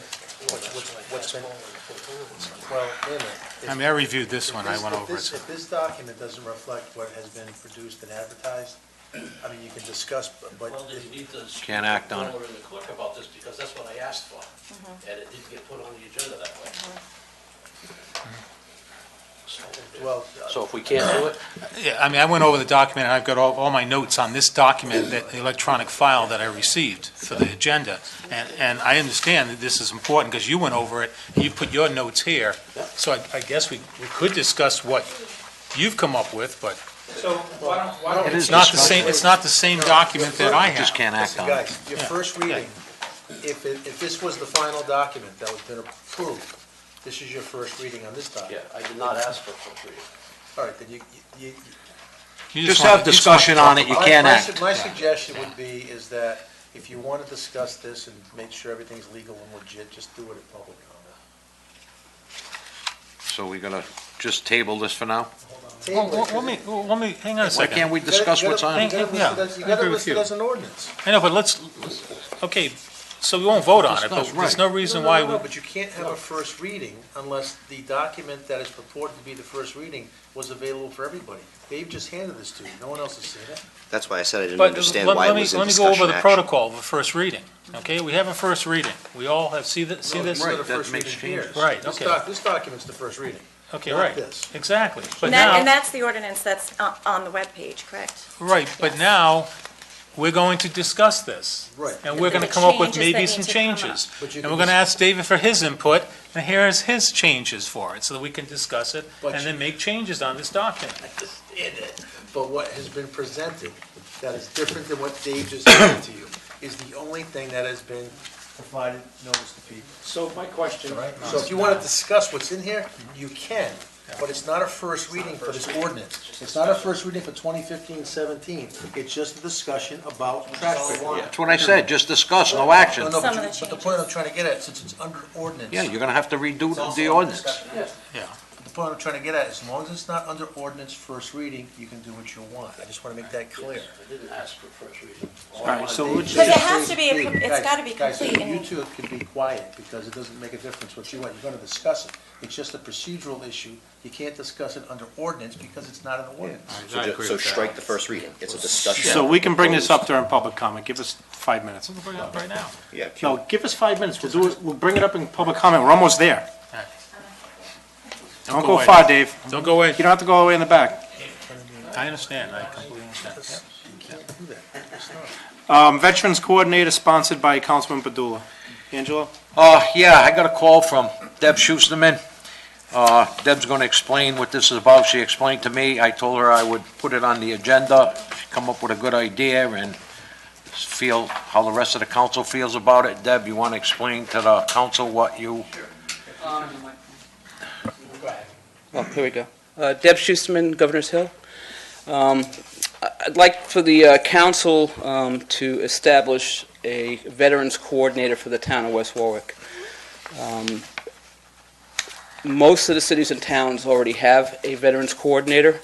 what's been, well, wait a minute. I mean, I reviewed this one, I went over it. If this document doesn't reflect what has been produced and advertised, I mean, you can discuss, but well, you need to speak Can't to act the on it. controller and the clerk about this, because that's what I asked for. And it didn't get put on the agenda that way. well, So if we can't do it, Yeah, I mean, I went over the document, and I've got all my notes on this document, the electronic file that I received for the agenda. And I understand that this is important, because you went over it, and you put your notes here. Yeah. So I guess we could discuss what you've come up with, but So why don't It it's is not the discussed. same, it's not the same document that I Just have. can't act listen, on it. guys, your Yeah. first reading, if this was the final document that was been approved, this is your first reading on this yeah, document. I did not ask for first reading. All right, then you, You Just wanna- have discussion on it, you can't act. My suggestion would be is that if you want to discuss this and make sure everything's legal and legit, just do it at public comment. So we gotta just table this for now? Well, let me, hang on a Why second. can't we discuss what's on You it? gotta Yeah, list it I agree with as- you you. gotta list it as an ordinance. I know, but okay, so we won't vote on it, but Discuss, there's right. no reason No, why no, no, we... but you can't have a first reading unless the document that is purported to be the first reading was available for everybody. Dave just handed this to you, no one else has seen it. That's why I said I didn't But understand let why it me was in go over discussion the action. protocol of a first reading, okay? We have a first reading. We all have, see this? No, these are Right, the that first makes reading here. changes. Right, This okay. this document's the first reading. Okay, not right, this. exactly. But And now, that's the ordinance that's on the webpage, correct? right, but Yes. now, we're going to discuss this. Right. And we're gonna The come up with changes maybe that some need to come up. changes. But you And can we're gonna dis- ask David for his input, and here's his changes for it, so that we can discuss it, But and then you- make changes on this document. But what has been presented that is different than what Dave just handed to you is the only thing that has been provided notice to people. So my question, So if you want to discuss what's in here, you can, but it's not a first reading for this ordinance. It's not a first reading for 2015-17. It's just a discussion about trash pickup. That's what I said, just discuss, no action. No, no, Some but of the the point I'm trying to get at, since it's under ordinance. Yeah, you're gonna have to redo the ordinance. The point I'm trying to get at, as long as it's not under ordinance first reading, you can do what you want. I just want to make that clear. I didn't ask for first reading. all right, so we'll Because it just, has to be, it's Guys, got to be guys, complete. you and- two can be quiet, because it doesn't make a difference what you want. You're going to discuss it. It's just a procedural issue. You can't discuss it under ordinance because it's not an ordinance. So strike the first reading, it's a discussion. so we can bring this up during public comment. Give us 5 minutes. We'll bring it up right now. Yeah, No, give us 5 minutes. We'll do it, we'll bring it up in public comment. We're almost there. Don't go away. far, Dave. Don't go away. You don't have to go all the way in the back. I understand, I completely understand. You can't do that. It's not. Veterans Coordinator, sponsored by Councilman Padula. Angelo? Yeah, I got a call from Deb Schusterman. Deb's gonna explain what this is about. She explained to me, I told her I would put it on the agenda. She come up with a good idea, and feel, how the rest of the council feels about it. Deb, you want to explain to the council what you... Oh, here we go. Deb Schusterman, Governor's Hill. I'd like for the council to establish a veterans coordinator for the town of West Warwick. Most of the cities and towns already have a veterans coordinator,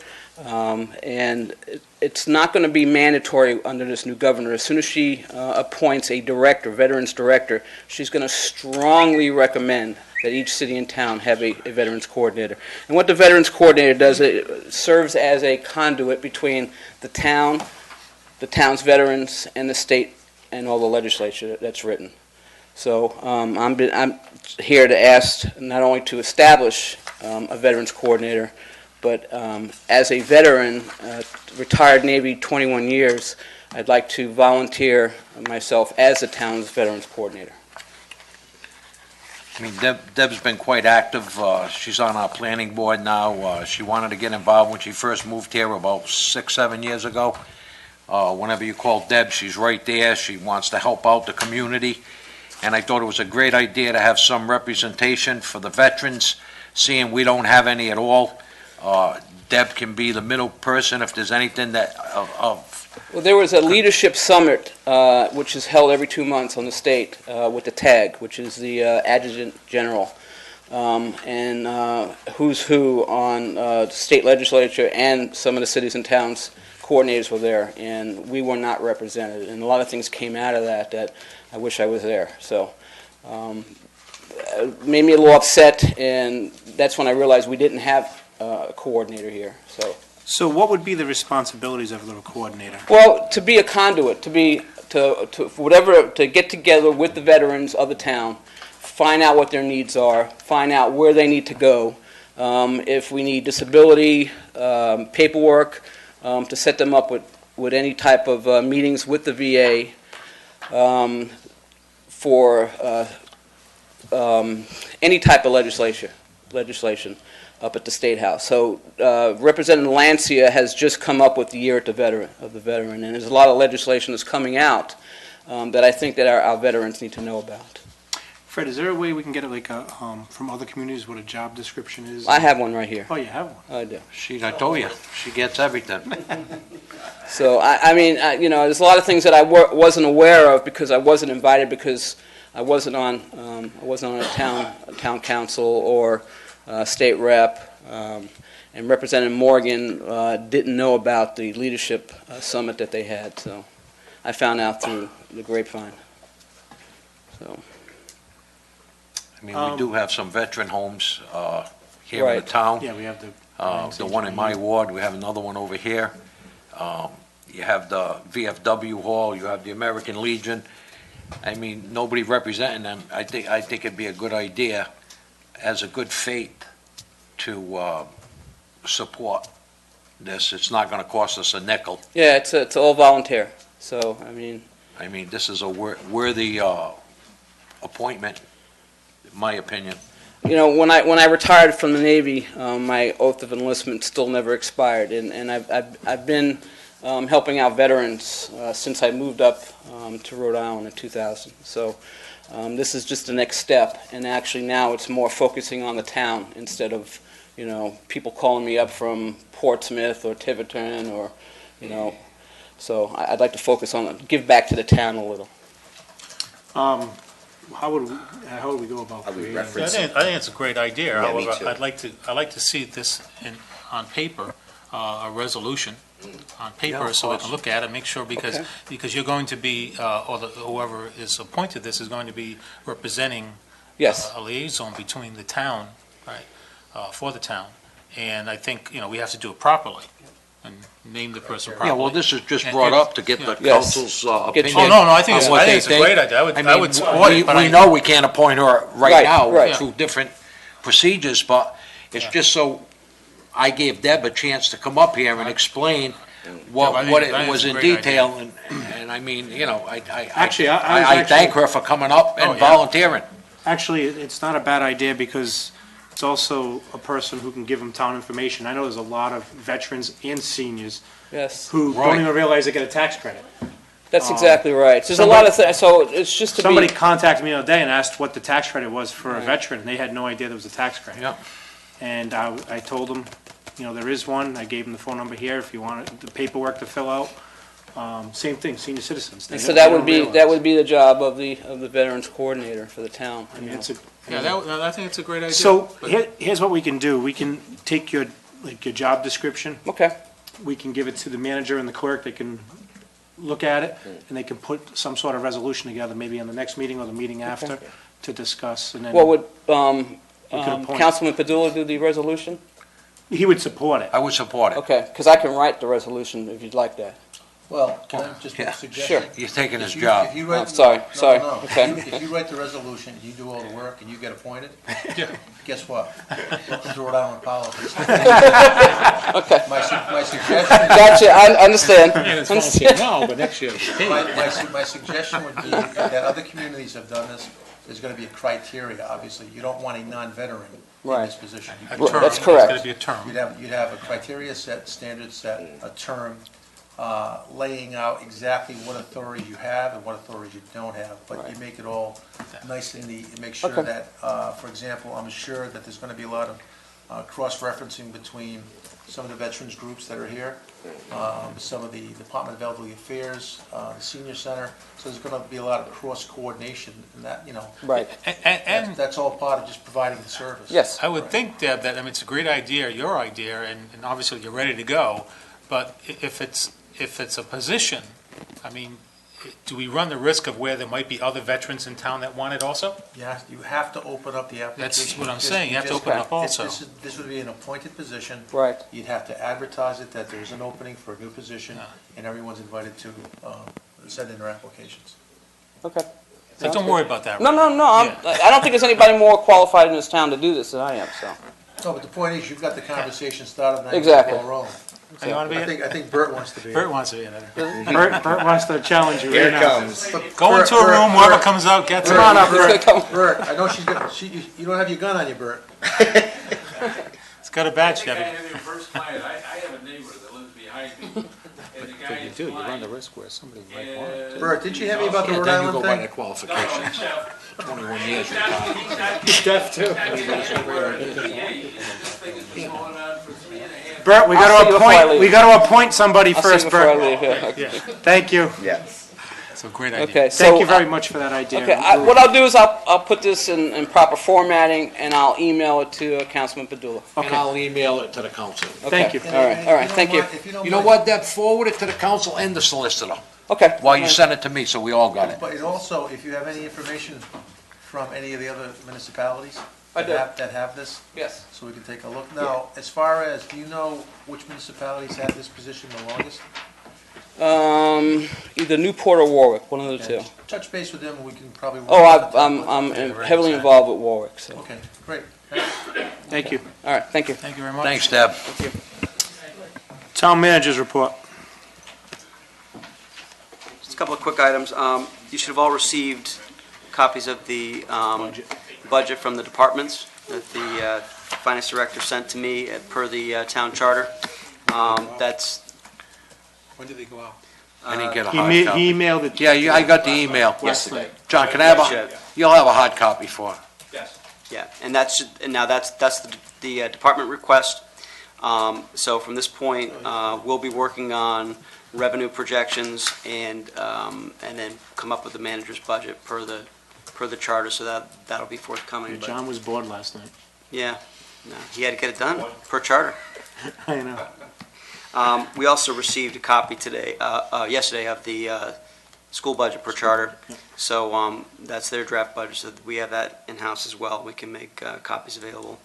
and it's not going to be mandatory under this new governor. As soon as she appoints a director, veterans director, she's going to strongly recommend that each city and town have a veterans coordinator. And what the veterans coordinator does, it serves as a conduit between the town's veterans, and the state and all the legislature that's written. So I'm here to ask not only to establish a veterans coordinator, but as a veteran, retired Navy 21 years, I'd like to volunteer myself as the town's veterans coordinator. I mean, Deb's been quite active. She's on our planning board now. She wanted to get involved when she first moved here about 6, 7 years ago. Whenever you call Deb, she's right there. She wants to help out the community. And I thought it was a great idea to have some representation for the veterans, seeing we don't have any at all. Deb can be the middle person if there's anything that Well, there was a leadership summit, which is held every 2 months on the state with the TAG, which is the Adjutant General, and who's who on state legislature and some of the cities and towns coordinators were there, and we were not represented. And a lot of things came out of that I wish I was there. So it made me a little upset, and that's when I realized we didn't have a coordinator here. So what would be the responsibilities of a little coordinator? Well, to be a conduit, to get together with the veterans of the town, find out what their needs are, find out where they need to go, if we need disability paperwork, to set them up with any type of meetings with the VA, for any type of legislation up at the State House. So Representative Lancia has just come up with the year of the veteran, and there's a lot of legislation that's coming out that I think that our veterans need to know about. Fred, is there a way we can get it like from other communities what a job description is? I have one right here. Oh, you have one? I do. I told you, she gets everything. So, I mean, there's a lot of things that I wasn't aware of because I wasn't invited, because I wasn't on a town council or state rep, and Representative Morgan didn't know about the leadership summit that they had, so I found out through the grapevine. So. I mean, we do have some veteran homes here in Right. the town. Yeah, we have The one in my ward, we have another one over here. You have the VFW Hall, you have the American Legion. I mean, nobody representing them. I think it'd be a good idea, as a good faith, to support this. It's not going to cost us a nickel. Yeah, it's all volunteer. So, I mean, this is a worthy appointment, in my opinion. when I retired from the Navy, my oath of enlistment still never expired, and I've been helping out veterans since I moved up to Rhode Island in 2000. So this is just the next step, and actually now it's more focusing on the town instead of people calling me up from Portsmouth or Tiverton or So I'd like to focus on give back to the town a little. How would we go about creating? I think it's a great idea. Yeah, me However, too. I'd like to see this on paper, a resolution on Yeah, paper, of so we course. can look at it, make sure, because you're going to be, whoever is appointed this is going to be representing Yes. a liaison between the town, right, for the town. And I think, we have to do it properly and name the person properly. Yeah, well, this is just And brought get- up to get the yeah. Yes. council's Get opinion. you- Oh, no, I think on it's what they a great idea. I mean, would support it, but we know we can't appoint her right Right, now right. through different procedures, but it's just so I gave Deb a chance to come up here and explain what I what think it was it's a in great detail, and I mean, Actually, I thank her for coming up Oh, and yeah. volunteering. Actually, it's not a bad idea because it's also a person who can give them town information. I know there's a lot of veterans and seniors Yes. who Right. don't even realize they get a tax credit. That's exactly right. There's a lot of things, so it's just to be. Somebody contacted me the other day and asked what the tax credit was for a veteran, and they had no idea there was a tax credit. Yep. And I told them, there is one, I gave them the phone number here if you want the paperwork to fill out. Same thing, senior citizens. They So don't- that they would don't be, realize. that would be the job of the Veterans Coordinator for the town. I mean, it's a, Yeah, I think it's a great idea. so But- here's what we can do. We can take your job description, Okay, we can give it to the manager and the clerk, they can look at it, and they can put some sort of resolution together, maybe in the next meeting or the meeting after, to discuss, and then what would, you can appoint. Councilman Padula do the resolution? He would support it. I would support it. Okay, because I can write the resolution if you'd like that. Well, can I just make Yeah. a suggestion? Sure. You're taking his If you- job. if you write- Oh, sorry, no, sorry. no. Okay. If you write the resolution, you do all the work, and you get appointed, guess what? Welcome to Rhode Island politics. Okay. My suggestion, Gotcha, I understand. It's volunteer now, but next year it's paid. my suggestion would be that other communities have done this, there's gonna be a criteria, obviously. You don't want a non-veteran in Right. this position. A You- term. That's correct. It's gonna be a term. You'd have a criteria set, standard set, a term, laying out exactly what authority you have and what authority you don't have, but you make it all nice and neat, and make sure Okay. that, for example, I'm sure that there's gonna be a lot of cross-referencing between some of the veterans groups that are here, some of the Department of Elderly Affairs, the Senior Center, so there's gonna be a lot of cross-coordination, and that, Right, And that's all part of just providing the service. yes. I would think, Deb, that, it's a great idea, your idea, and obviously you're ready to go, but if it's a position, do we run the risk of where there might be other veterans in town that want it also? Yeah, you have to open up the application. That's what I'm Just- saying, you have to just- open it up this- also. This would be an appointed position. Right. You'd have to advertise it, that there's an opening for a new position, and everyone's invited to send in their applications. Okay. So don't worry about that. No, no, no, I don't think there's anybody more qualified in this town to do this than I am, so. No, but the point is, you've got the conversation started, now you Exactly. ball rolling. You wanna be it? I think Bert wants to be. Bert wants to be in it. Bert wants to challenge you right now. Go into a room, whoever comes out gets it. Come on up, He's gonna Bert. come- Bert, I know you don't have your gun on you, Bert. It's got a badge, Debbie. I have a neighbor that lives behind me, and the guy But you is do, you run blind. the risk where somebody might want it. Bert, did you have me about the Rhode Then you Island go by thing? the qualifications. 21 years He's retired. He's deaf too. this thing has been going on for 3.5 Bert, we I'll see gotta you before I appoint, leave. we gotta appoint somebody I'll see you first, before I Bert. leave, yeah. Okay. Thank you. It's a great idea. Okay, so. Thank you very much for that idea. Okay, what I'll do is I'll put this in proper formatting, and I'll email it to Councilman Padula. And Okay, I'll email it to the council. thank you. And- All right, and all if right, don't thank you. mind- if don't You know mind- what, Deb, forward it to the council and the solicitor, Okay. while you send it to me, so we all got it. But it also, if you have any information from any of the other municipalities I do. that have this, Yes. so we can take a look. Now, as far as, do you know which municipalities had this position the longest? Either Newport or Warwick, one of the two. Touch base with them, and we can probably. Oh, I'm heavily involved with Warwick, so. Okay, great. Thank you. All right, thank you. Thank you very much. Thanks, Deb. Town managers report. Just a couple of quick items. You should have all received copies of the budget from the departments that the finance director sent to me per the town charter. That's, When did they go out? I didn't get a He hard he copy. emailed it. Yeah, I got the email. Yesterday. John, can I have you'll have a hard copy for it. Yes. yeah, and that's the department request. So from this point, we'll be working on revenue projections and then come up with the manager's budget per the charter, so that'll be forthcoming. But, John was bored last night. yeah, no, he had to get it done per charter. I know. We also received a copy yesterday of the school budget per charter. So that's their draft budget, so we have that in-house as well. We can make copies available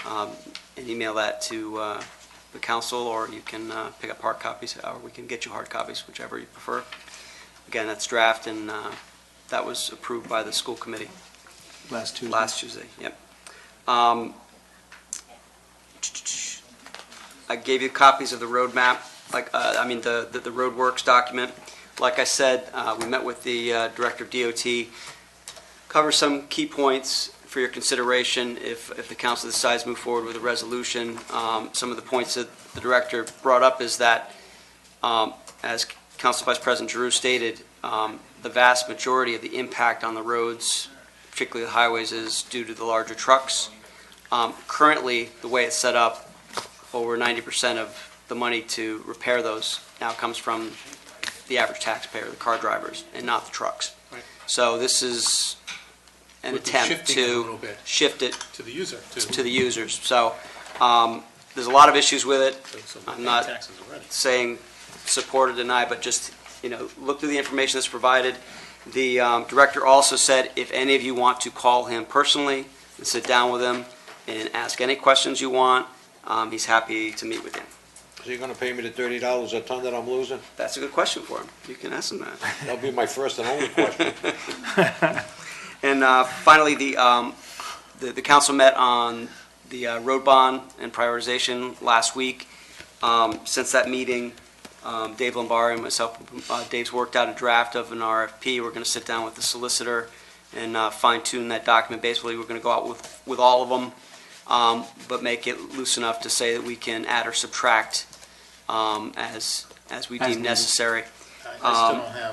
and email that to the council, or you can pick up hard copies, or we can get you hard copies, whichever you prefer. Again, that's draft, and that was approved by the school committee Last Tuesday. last Tuesday, yep. I gave you copies of the roadmap, the roadworks document. Like I said, we met with the director of DOT, cover some key points for your consideration if the council decides to move forward with a resolution. Some of the points that the director brought up is that, as Council Vice President Giroux stated, the vast majority of the impact on the roads, particularly the highways, is due to the larger trucks. Currently, the way it's set up, over 90% of the money to repair those now comes from the average taxpayer, the car drivers, and not the trucks. Right. So this is an Would be attempt shifting it a little to bit. shift it To the user, to the users. So there's a lot of issues with it. So I'm not taxes already. saying support or deny, but just, look through the information that's provided. The director also said if any of you want to call him personally and sit down with him and ask any questions you want, he's happy to meet with you. So you're gonna pay me the $30 a ton that I'm losing? That's a good question for him. You can ask him that. That'll be my first and only question. And finally, the council met on the road bond and prioritization last week. Since that meeting, Dave Lombari and myself, Dave's worked out a draft of an RFP. We're going to sit down with the solicitor and fine tune that document. Basically, we're going to go out with all of them, but make it loose enough to say that we can add or subtract as we As deem needed. necessary. I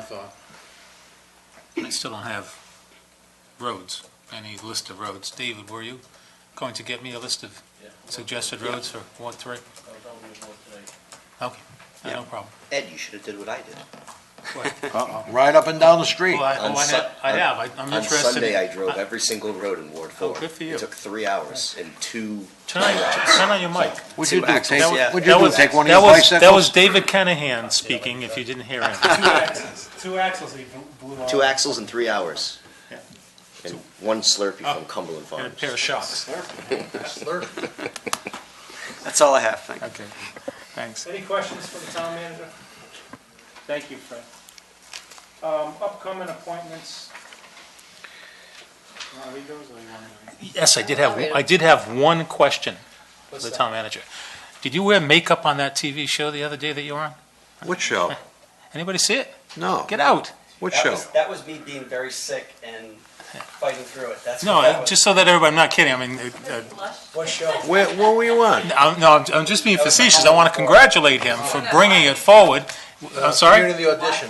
still don't have roads, any list of roads. David, were you going to get me a list of suggested roads for Ward 3? Okay, no problem. Ed, you should have did what I did. Right up and down the street. Well, I have. I'm On interested. Sunday, I drove every single road in Ward 4. Oh, good for you. It took 3 hours and 2 Turn on your mic. What'd you do? axles, Take- yeah. What'd you do, take one of your bicycles? That was David Kenahan speaking, if you didn't hear him. Two axles he blew off. 2 axles in 3 hours. Yeah. And 1 Slurpee Oh, from Cumberland And a Farms. pair of shocks. That's all I have. Thank you. Okay, thanks. Any questions for the town manager? Thank you, Fred. Upcoming appointments. You wanna read those, or you want me to? Yes, I did have one question for the town manager. Did you wear makeup on that TV show the other day that you were on? What show? Anybody see it? No. Get out. What show? That was me being very sick and fighting through it. That's No, just so that everybody, I'm not kidding, I mean, What show? What were you on? I'm just being facetious. I want to congratulate him for bringing it forward. I'm sorry? During the audition.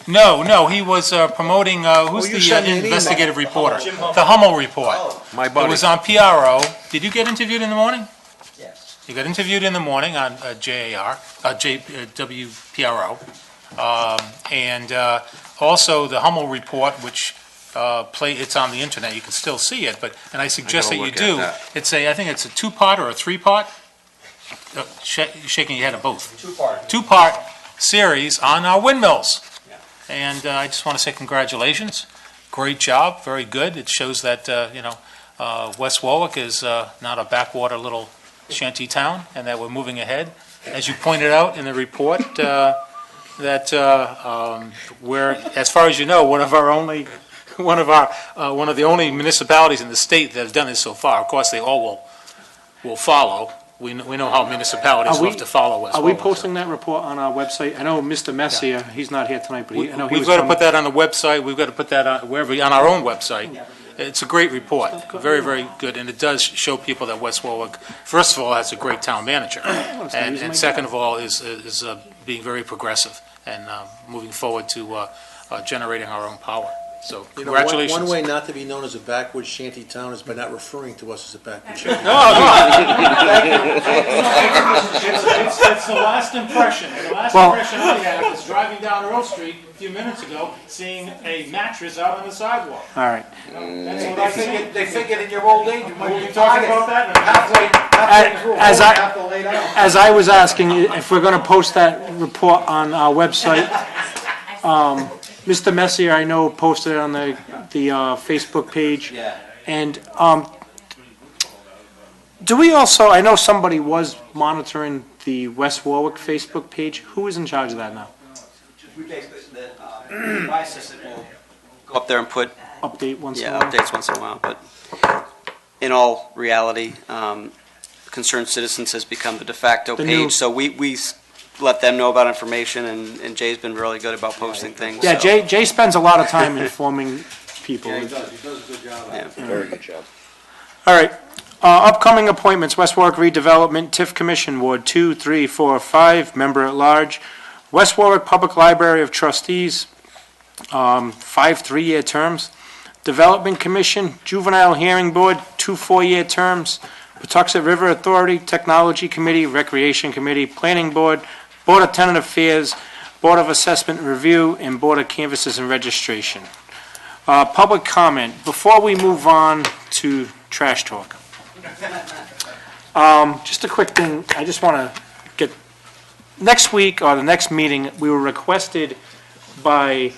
No, he was promoting, who's you the sent me an email. investigative reporter? The Hummel Report. My It buddy. was on PRO. Did you get interviewed in the morning? Yes. You got interviewed in the morning on WPRO. And also the Hummel Report, which it's on the internet, you can still see it, and I suggest that gotta you look at do. that. I think it's a 2-part or a 3-part? You're shaking your head at both. Two-part. 2-part series on our windmills. And I just want to say congratulations. Great job, very good. It shows that, West Warwick is not a backwater little shanty town, and that we're moving ahead. As you pointed out in the report, that we're, as far as you know, one of the only municipalities in the state that have done this so far. Of course, they all will follow. We know how municipalities Are we- love to follow West Are we Warwick. posting that report on our website? I know Mr. Messier, he's not here tonight, but I know he We've was got to coming. put that on the website, we've got to put that on on our own website. It's a great report, very, very good, and it does show people that West Warwick, first of all, has a great town manager, and second of all, is being very progressive and moving forward to generating our own power. So You know, one congratulations. way not to be known as a backwoods shanty town is by not referring to us as a backwoods shanty. It's the last impression. The last Well- impression I have is driving down Earl Street a few minutes ago, seeing a mattress out on the sidewalk. All right. That's what I see. They figured in your old age you might We'll be be talking tired. about that in a halfway through. As We'll I- have to lay down. As I was asking, if we're going to post that report on our website, Mr. Messier, I know, posted it on the Facebook page. Yeah. And do we also, I know somebody was monitoring the West Warwick Facebook page. Who is in charge of that now? We basically, my assistant will go up there and put, Update once in a while? updates once in a while, but in all reality, Concerned Citizens has become the de facto The new- page, so we let them know about information, and Jay's been really good about posting things. Yeah, so- Jay spends a lot of time informing people. He does a good job. Yeah. Very good job. All right, upcoming appointments, West Warwick Redevelopment, TIF Commission, Ward 2, 3, 4, 5, member at large. West Warwick Public Library of Trustees, 5 3-year terms. Development Commission, Juvenile Hearing Board, 2 4-year terms. Patuxent River Authority, Technology Committee, Recreation Committee, Planning Board, Board of Tenant Affairs, Board of Assessment Review, and Board of Canvassers and Registration. Public comment, before we move on to trash talk. Just a quick thing, I just want to get, next week, or the next meeting, we were requested by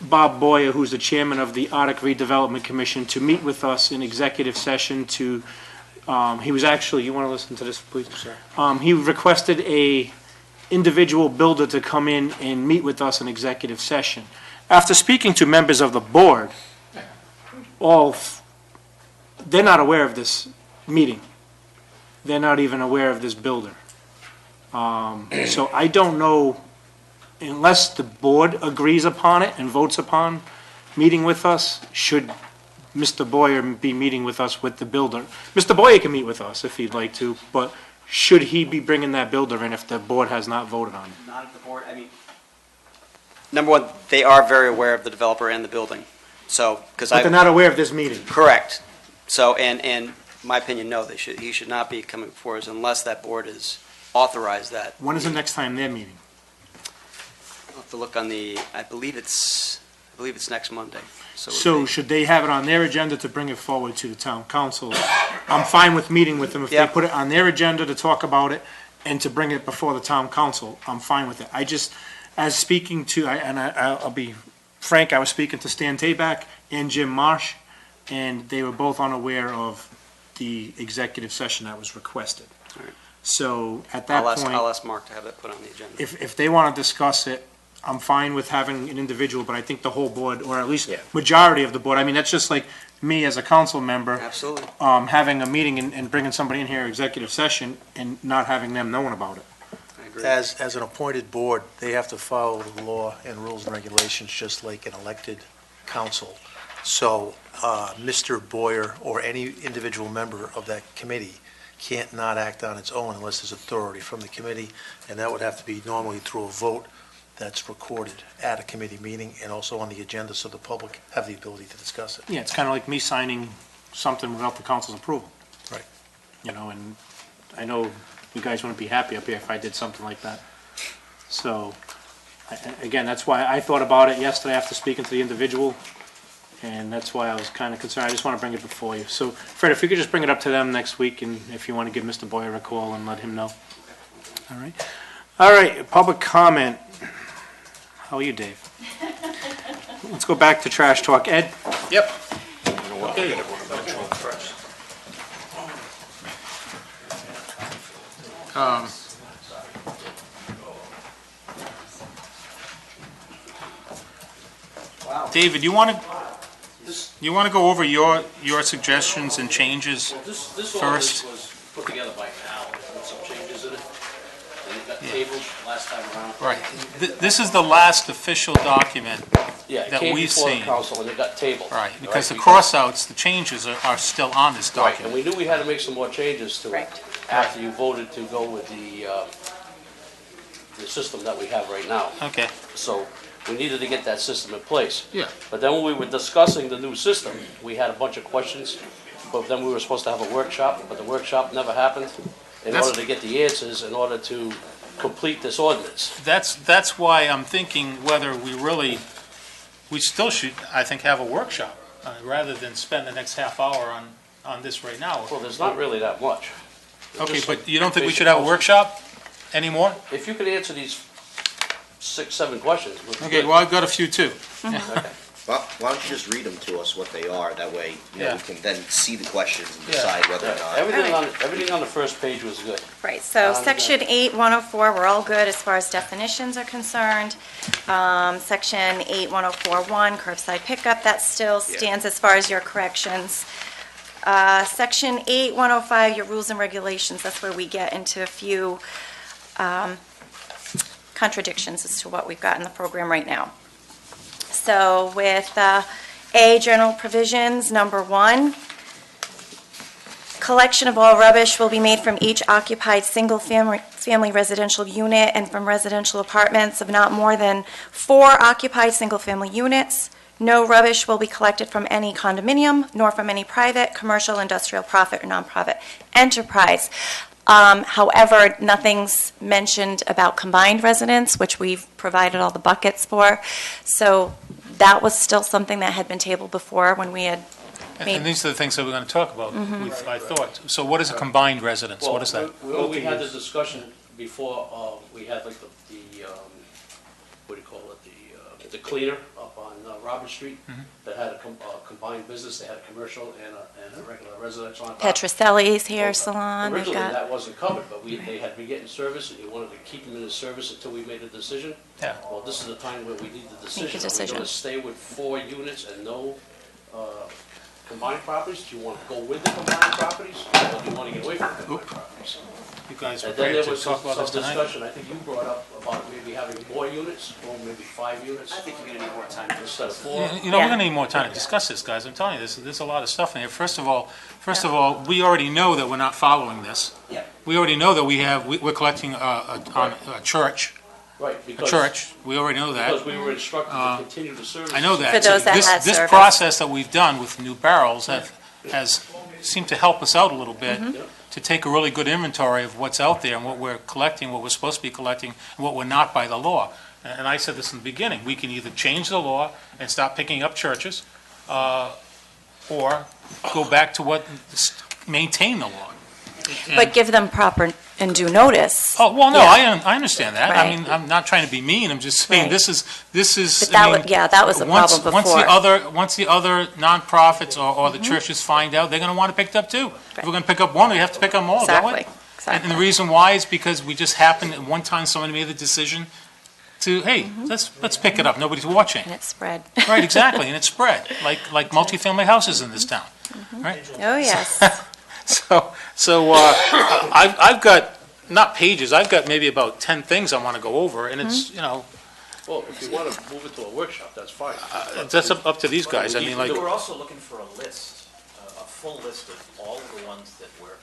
Bob Boyer, who's the chairman of the Arctic Redevelopment Commission, to meet with us in executive session to, he was actually, you want to listen to this, please? Sure. He requested a individual builder to come in and meet with us in executive session. After speaking to members of the board, they're not aware of this meeting. They're not even aware of this builder. So I don't know, unless the board agrees upon it and votes upon meeting with us, should Mr. Boyer be meeting with us with the builder. Mr. Boyer can meet with us if he'd like to, but should he be bringing that builder in if the board has not voted on it? Not at the board, I mean, number one, they are very aware of the developer and the building, so, because But they're not aware of this meeting. Correct. So, and my opinion, no, he should not be coming before us unless that board has authorized that. When is the next time they're meeting? I'll have to look on I believe it's next Monday. So So should they have it on their agenda to bring it forward to the town council? I'm fine with meeting with them if they Yeah. put it on their agenda to talk about it and to bring it before the town council. I'm fine with it. I just, as speaking to, I'll be frank, I was speaking to Stan Tabak and Jim Marsh, and they were both unaware of the executive session that was requested. All right. So at that point, I'll ask Mark to have that put on the agenda. if they want to discuss it, I'm fine with having an individual, but I think the whole board, or at least majority of the board, I mean, that's just like me as a council member, Absolutely. having a meeting and bringing somebody in here, executive session, and not having them knowing about it. I agree. As an appointed board, they have to follow the law and rules and regulations, just like an elected council. So, Mr. Boyer or any individual member of that committee can't not act on its own unless there's authority from the committee, and that would have to be normally through a vote that's recorded at a committee meeting and also on the agenda, so the public have the ability to discuss it. Yeah, it's kind of like me signing something without the council's approval. Right. You know, and I know you guys wouldn't be happy up here if I did something like that. So, again, that's why I thought about it yesterday after speaking to the individual, and that's why I was kind of concerned. I just want to bring it before you. So, Fred, if you could just bring it up to them next week, and if you want to give Mr. Boyer a call and let him know. All right. All right, public comment. How are you, Dave? Let's go back to trash talk. Ed? Yep. David, you want to go over your suggestions and changes? This First. was put together by Al with some changes in it, and it got tabled last time around. Right. This is the last official document Yeah, it that came we've before the seen. council and it got tabled. Right, because the because- crossouts, the changes are still on this Right, and document. we knew we had to make some more changes to it after you voted to go with the system that we have right now. Okay. So we needed to get that system in place. Yeah. But then when we were discussing the new system, we had a bunch of questions, but then we were supposed to have a workshop, but the workshop never happened in That's- order to get the answers, in order to complete this ordinance. That's why I'm thinking whether we still should, I think, have a workshop, rather than spend the next half hour on this right now. Well, there's not really that much. Okay, Just but you don't think we basic should have a policy. workshop anymore? If you could answer these 6, 7 questions. would be Okay, good. well, I've got a few too. Okay. Well, why don't you just read them to us, what they are, that way, Yeah. we can then see the questions and Yeah. decide whether or Yeah, not. Everything on the first page was good. Right, so Um, section 8-104, we're all good as far as definitions are concerned. Section 8-104-1, curbside pickup, that still stands as far as your corrections. Section 8-105, your rules and regulations, that's where we get into a few contradictions as to what we've got in the program right now. So with A, general provisions, number 1, Collection of all rubbish will be made from each occupied single-family residential unit and from residential apartments of not more than 4 occupied single-family units. No rubbish will be collected from any condominium, nor from any private, commercial, industrial, profit, or nonprofit enterprise. However, nothing's mentioned about combined residence, which we've provided all the buckets for. So that was still something that had been tabled before when we had And these are the things that we're going to talk about, I thought. So what is a combined residence? What is that? Well, we had the discussion before, we had like the what do you call it, the cleaner up on Robert Street that had a combined business. They had a commercial and a regular residential on top. Petrocelli's hair salon, they've Originally, got, that wasn't covered, but they had been getting service, and you wanted to keep them in the service until we made a decision. Yeah. Well, this is the time where we need the decision. Make a Are we decision. going to stay with 4 units and no combined properties? Do you want to go with the combined properties, or do you want to get away from the combined properties? You guys And then prepared there to was talk about this some tonight? discussion, I think you brought up about maybe having more units, or maybe 5 units. I think you're gonna need more time to Instead of 4. You know, we're Yeah. going to need more time to discuss this, guys. I'm telling you, there's a lot of stuff in here. First of all, we already know that we're not following this. Yeah. We already know that we're collecting on a church, Right, because. We already know that. Because we were instructed to continue the service. I know that. For those that This- had This service. process that we've done with new barrels has seemed to help us out a little bit, to take a really good inventory of what's out there and what we're collecting, what we're supposed to be collecting, and what we're not by the law. And I said this in the beginning, we can either change the law and stop picking up churches, or go back to maintain the law. but give them proper and due notice. Oh, well, no, Yeah. I understand that. I Right. mean, I'm not trying to be mean, I'm just saying, Right. this is, But I mean, that was the problem before. Once the other nonprofits or the churches find out, they're gonna want to pick it up too. If Right. we're gonna pick up one, we have to pick up them all, don't we? Exactly, And the reason why is because we just happened, at one time, somebody made the decision to, hey, let's pick it up, nobody's watching. And it spread. Right, exactly, and it spread, like multifamily houses in this town, right? Oh, yes. So I've got, not pages, I've got maybe about 10 things I want to go over, and it's, Well, if you want to move it to a workshop, that's fine. that's up to these guys. I mean, like, We're also looking for a list, a full list of all of the ones that were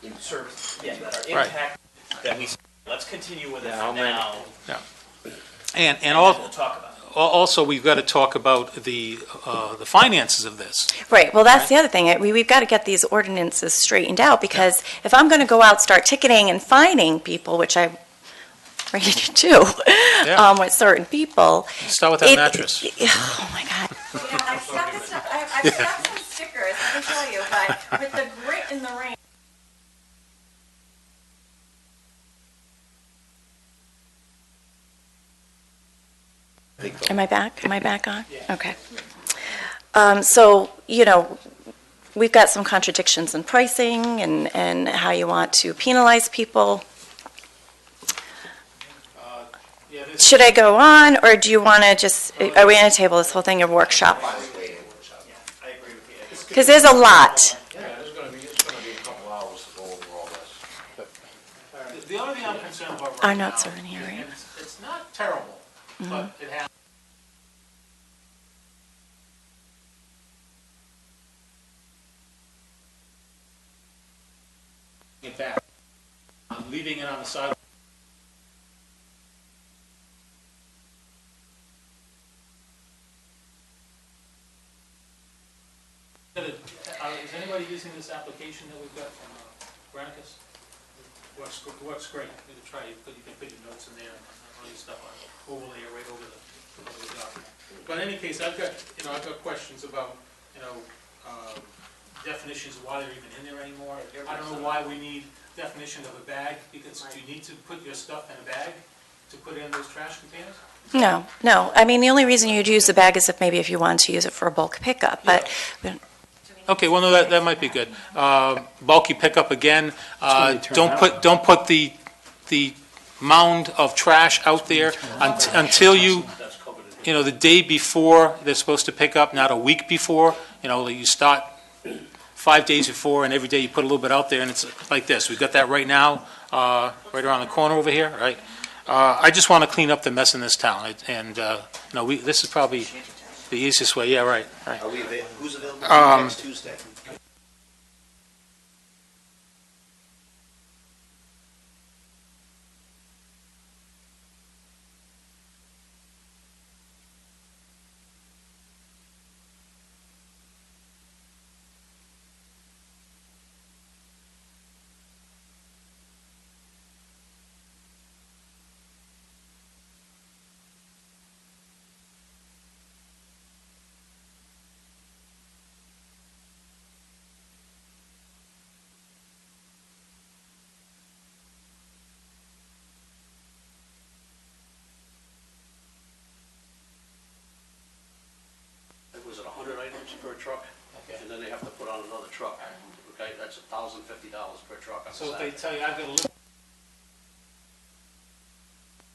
in service, that are Right. impacted, that we, let's continue with it for now, and and all, then we'll talk about it. also, we've got to talk about the finances of this. Right, well, that's the other thing. We've got to get these ordinances straightened out, because if I'm going to go out, start ticketing and fining people, which I'm ready to do, Yeah. with certain people. Start with that mattress. Oh, my God. Yeah, I've stuck some stickers, let me tell you, but with the grit in the rain. Am I back? Am I back on? Okay. So, we've got some contradictions in pricing and how you want to penalize people. Should I go on, or do you want to just, are we going to table this whole thing or workshop? Because there's a lot. The only thing I'm concerned about Our right now, notes are in here, right? and it's not terrible, but it has. It back. I'm leaving it on the side. Is anybody using this application that we've got from Granicus? Works great. You can try, you can put your notes in there and all your stuff on, overlay it right over the document. But in any case, I've got questions about, definitions of why they're even in there anymore. I don't know why we need definition of a bag, because do you need to put your stuff in a bag to put in those trash containers? No. I mean, the only reason you'd use the bag is if you wanted to use it for a bulk pickup, but Okay, well, no, that might be good. Bulky pickup again, don't put the mound of trash out there until the day before they're supposed to pick up, not a week before. You start 5 days before, and every day you put a little bit out there, and it's like this. We've got that right now, right around the corner over here, right? I just want to clean up the mess in this town, and, this is probably the easiest way, yeah, right. Are we who's available Um, next Tuesday? per truck, and then they have to put on another truck. Okay, that's $1,050 per truck on So if they Saturday. tell you, I've got to look,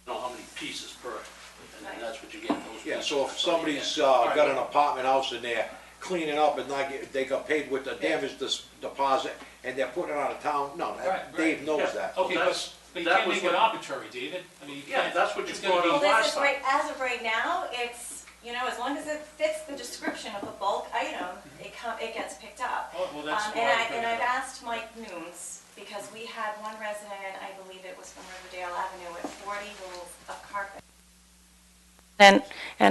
Know how many pieces per, and then that's what you get, those Yeah, pieces. so if that's what you somebody's, get. got an apartment house and they're cleaning up and they got paid with the damage deposit, and they're putting it out of town, no, Right, Dave knows Yeah. that. okay, that's- but you that can't was make it what- arbitrary, David. I mean, you Yeah, can't. that's what you it's gonna brought be- up Well, last this is time. right, as of right now, it's, you know, as long as it fits the description of the bulk item, it gets picked up. Oh, well, that's why And I'm bringing I've it up. asked Mike Nooms, because we had one resident, I believe it was from Riverdale Avenue, with 40 rolls of carpet. And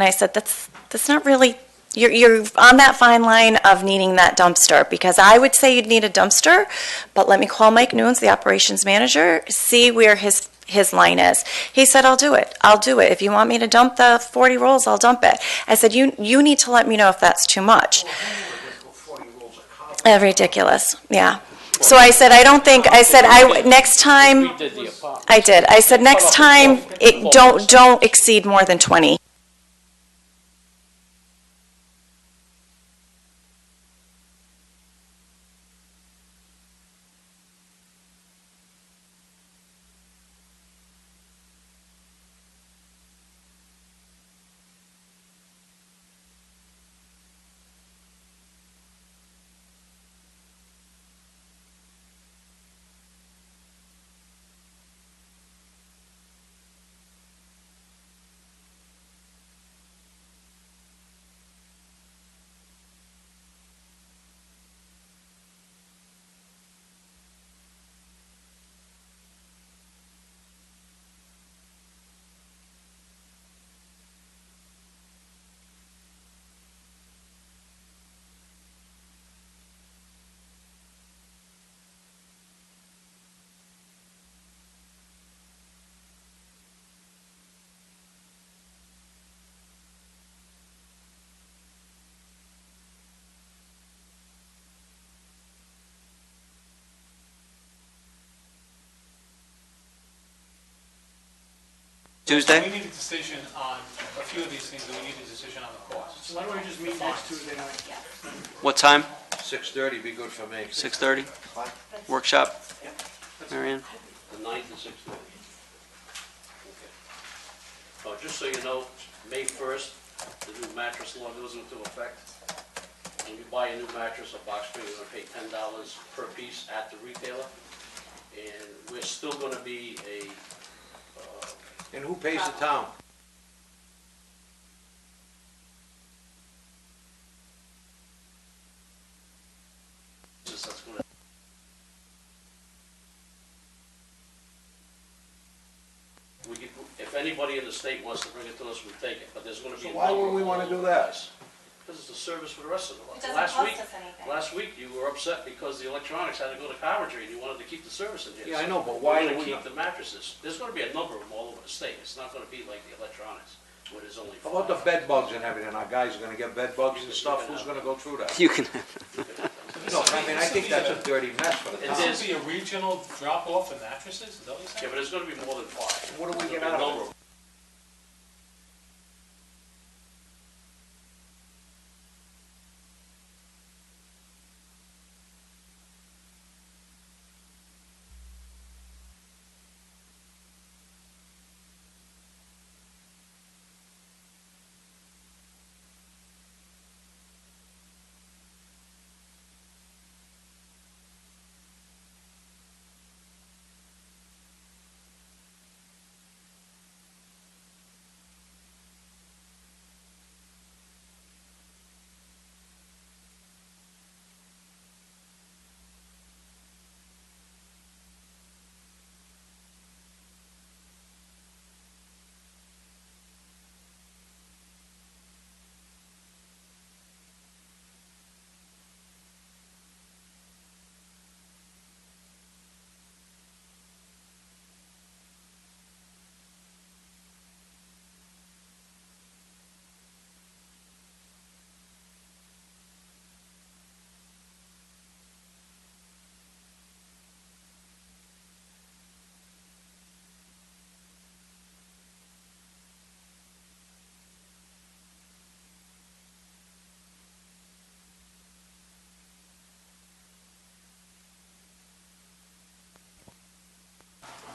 I said, that's not really, you're on that fine line of needing that dumpster, because I would say you'd need a dumpster, but let me call Mike Nooms, the operations manager, see where his line is. He said, I'll do it. If you want me to dump the 40 rolls, I'll dump it. I said, you need to let me know if that's too much. Ridiculous, yeah. So I said, next time, We did the apartment. I did. I said, next time, don't exceed more than 20. Tuesday? We need a decision on a few of these things, and we need a decision on the costs. Why don't we just meet next Tuesday night? What time? 6:30 be good for me. 6:30? Workshop? Marion? The 9th and 6th. Oh, just so you know, May 1st, the new mattress law goes into effect. When you buy a new mattress, a box spring, you're gonna pay $10 per piece at the retailer. And we're still gonna be And who pays the town? that's gonna. If anybody in the state wants to bring it to us, we take it, but there's gonna be. So why would we wanna do that? Because it's a service for the rest of the. It doesn't Last cost week- us anything. Last week, you were upset because the electronics had to go to Coventry, and you wanted to keep the service in here. Yeah, I know, but why We're do gonna we keep the mattresses. There's gonna be a number of them all over the state. It's not gonna be like the electronics, where there's only. How about the bed bugs and everything? Our guys are gonna get bed bugs and stuff, who's gonna go through that? You can, No, I mean, I think that's a dirty mess for the It town. This will be a regional drop-off of mattresses, is that what you're Yeah, saying? but there's gonna be more than 5. What do we There'll get be a out of number it? of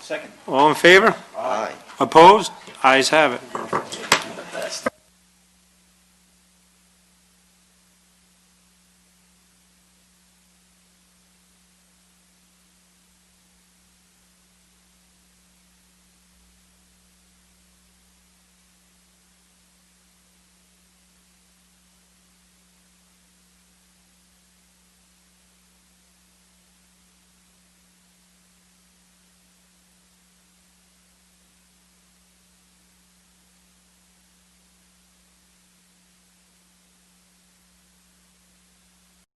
Second. All in favor? Aye. Opposed? Ayes have it.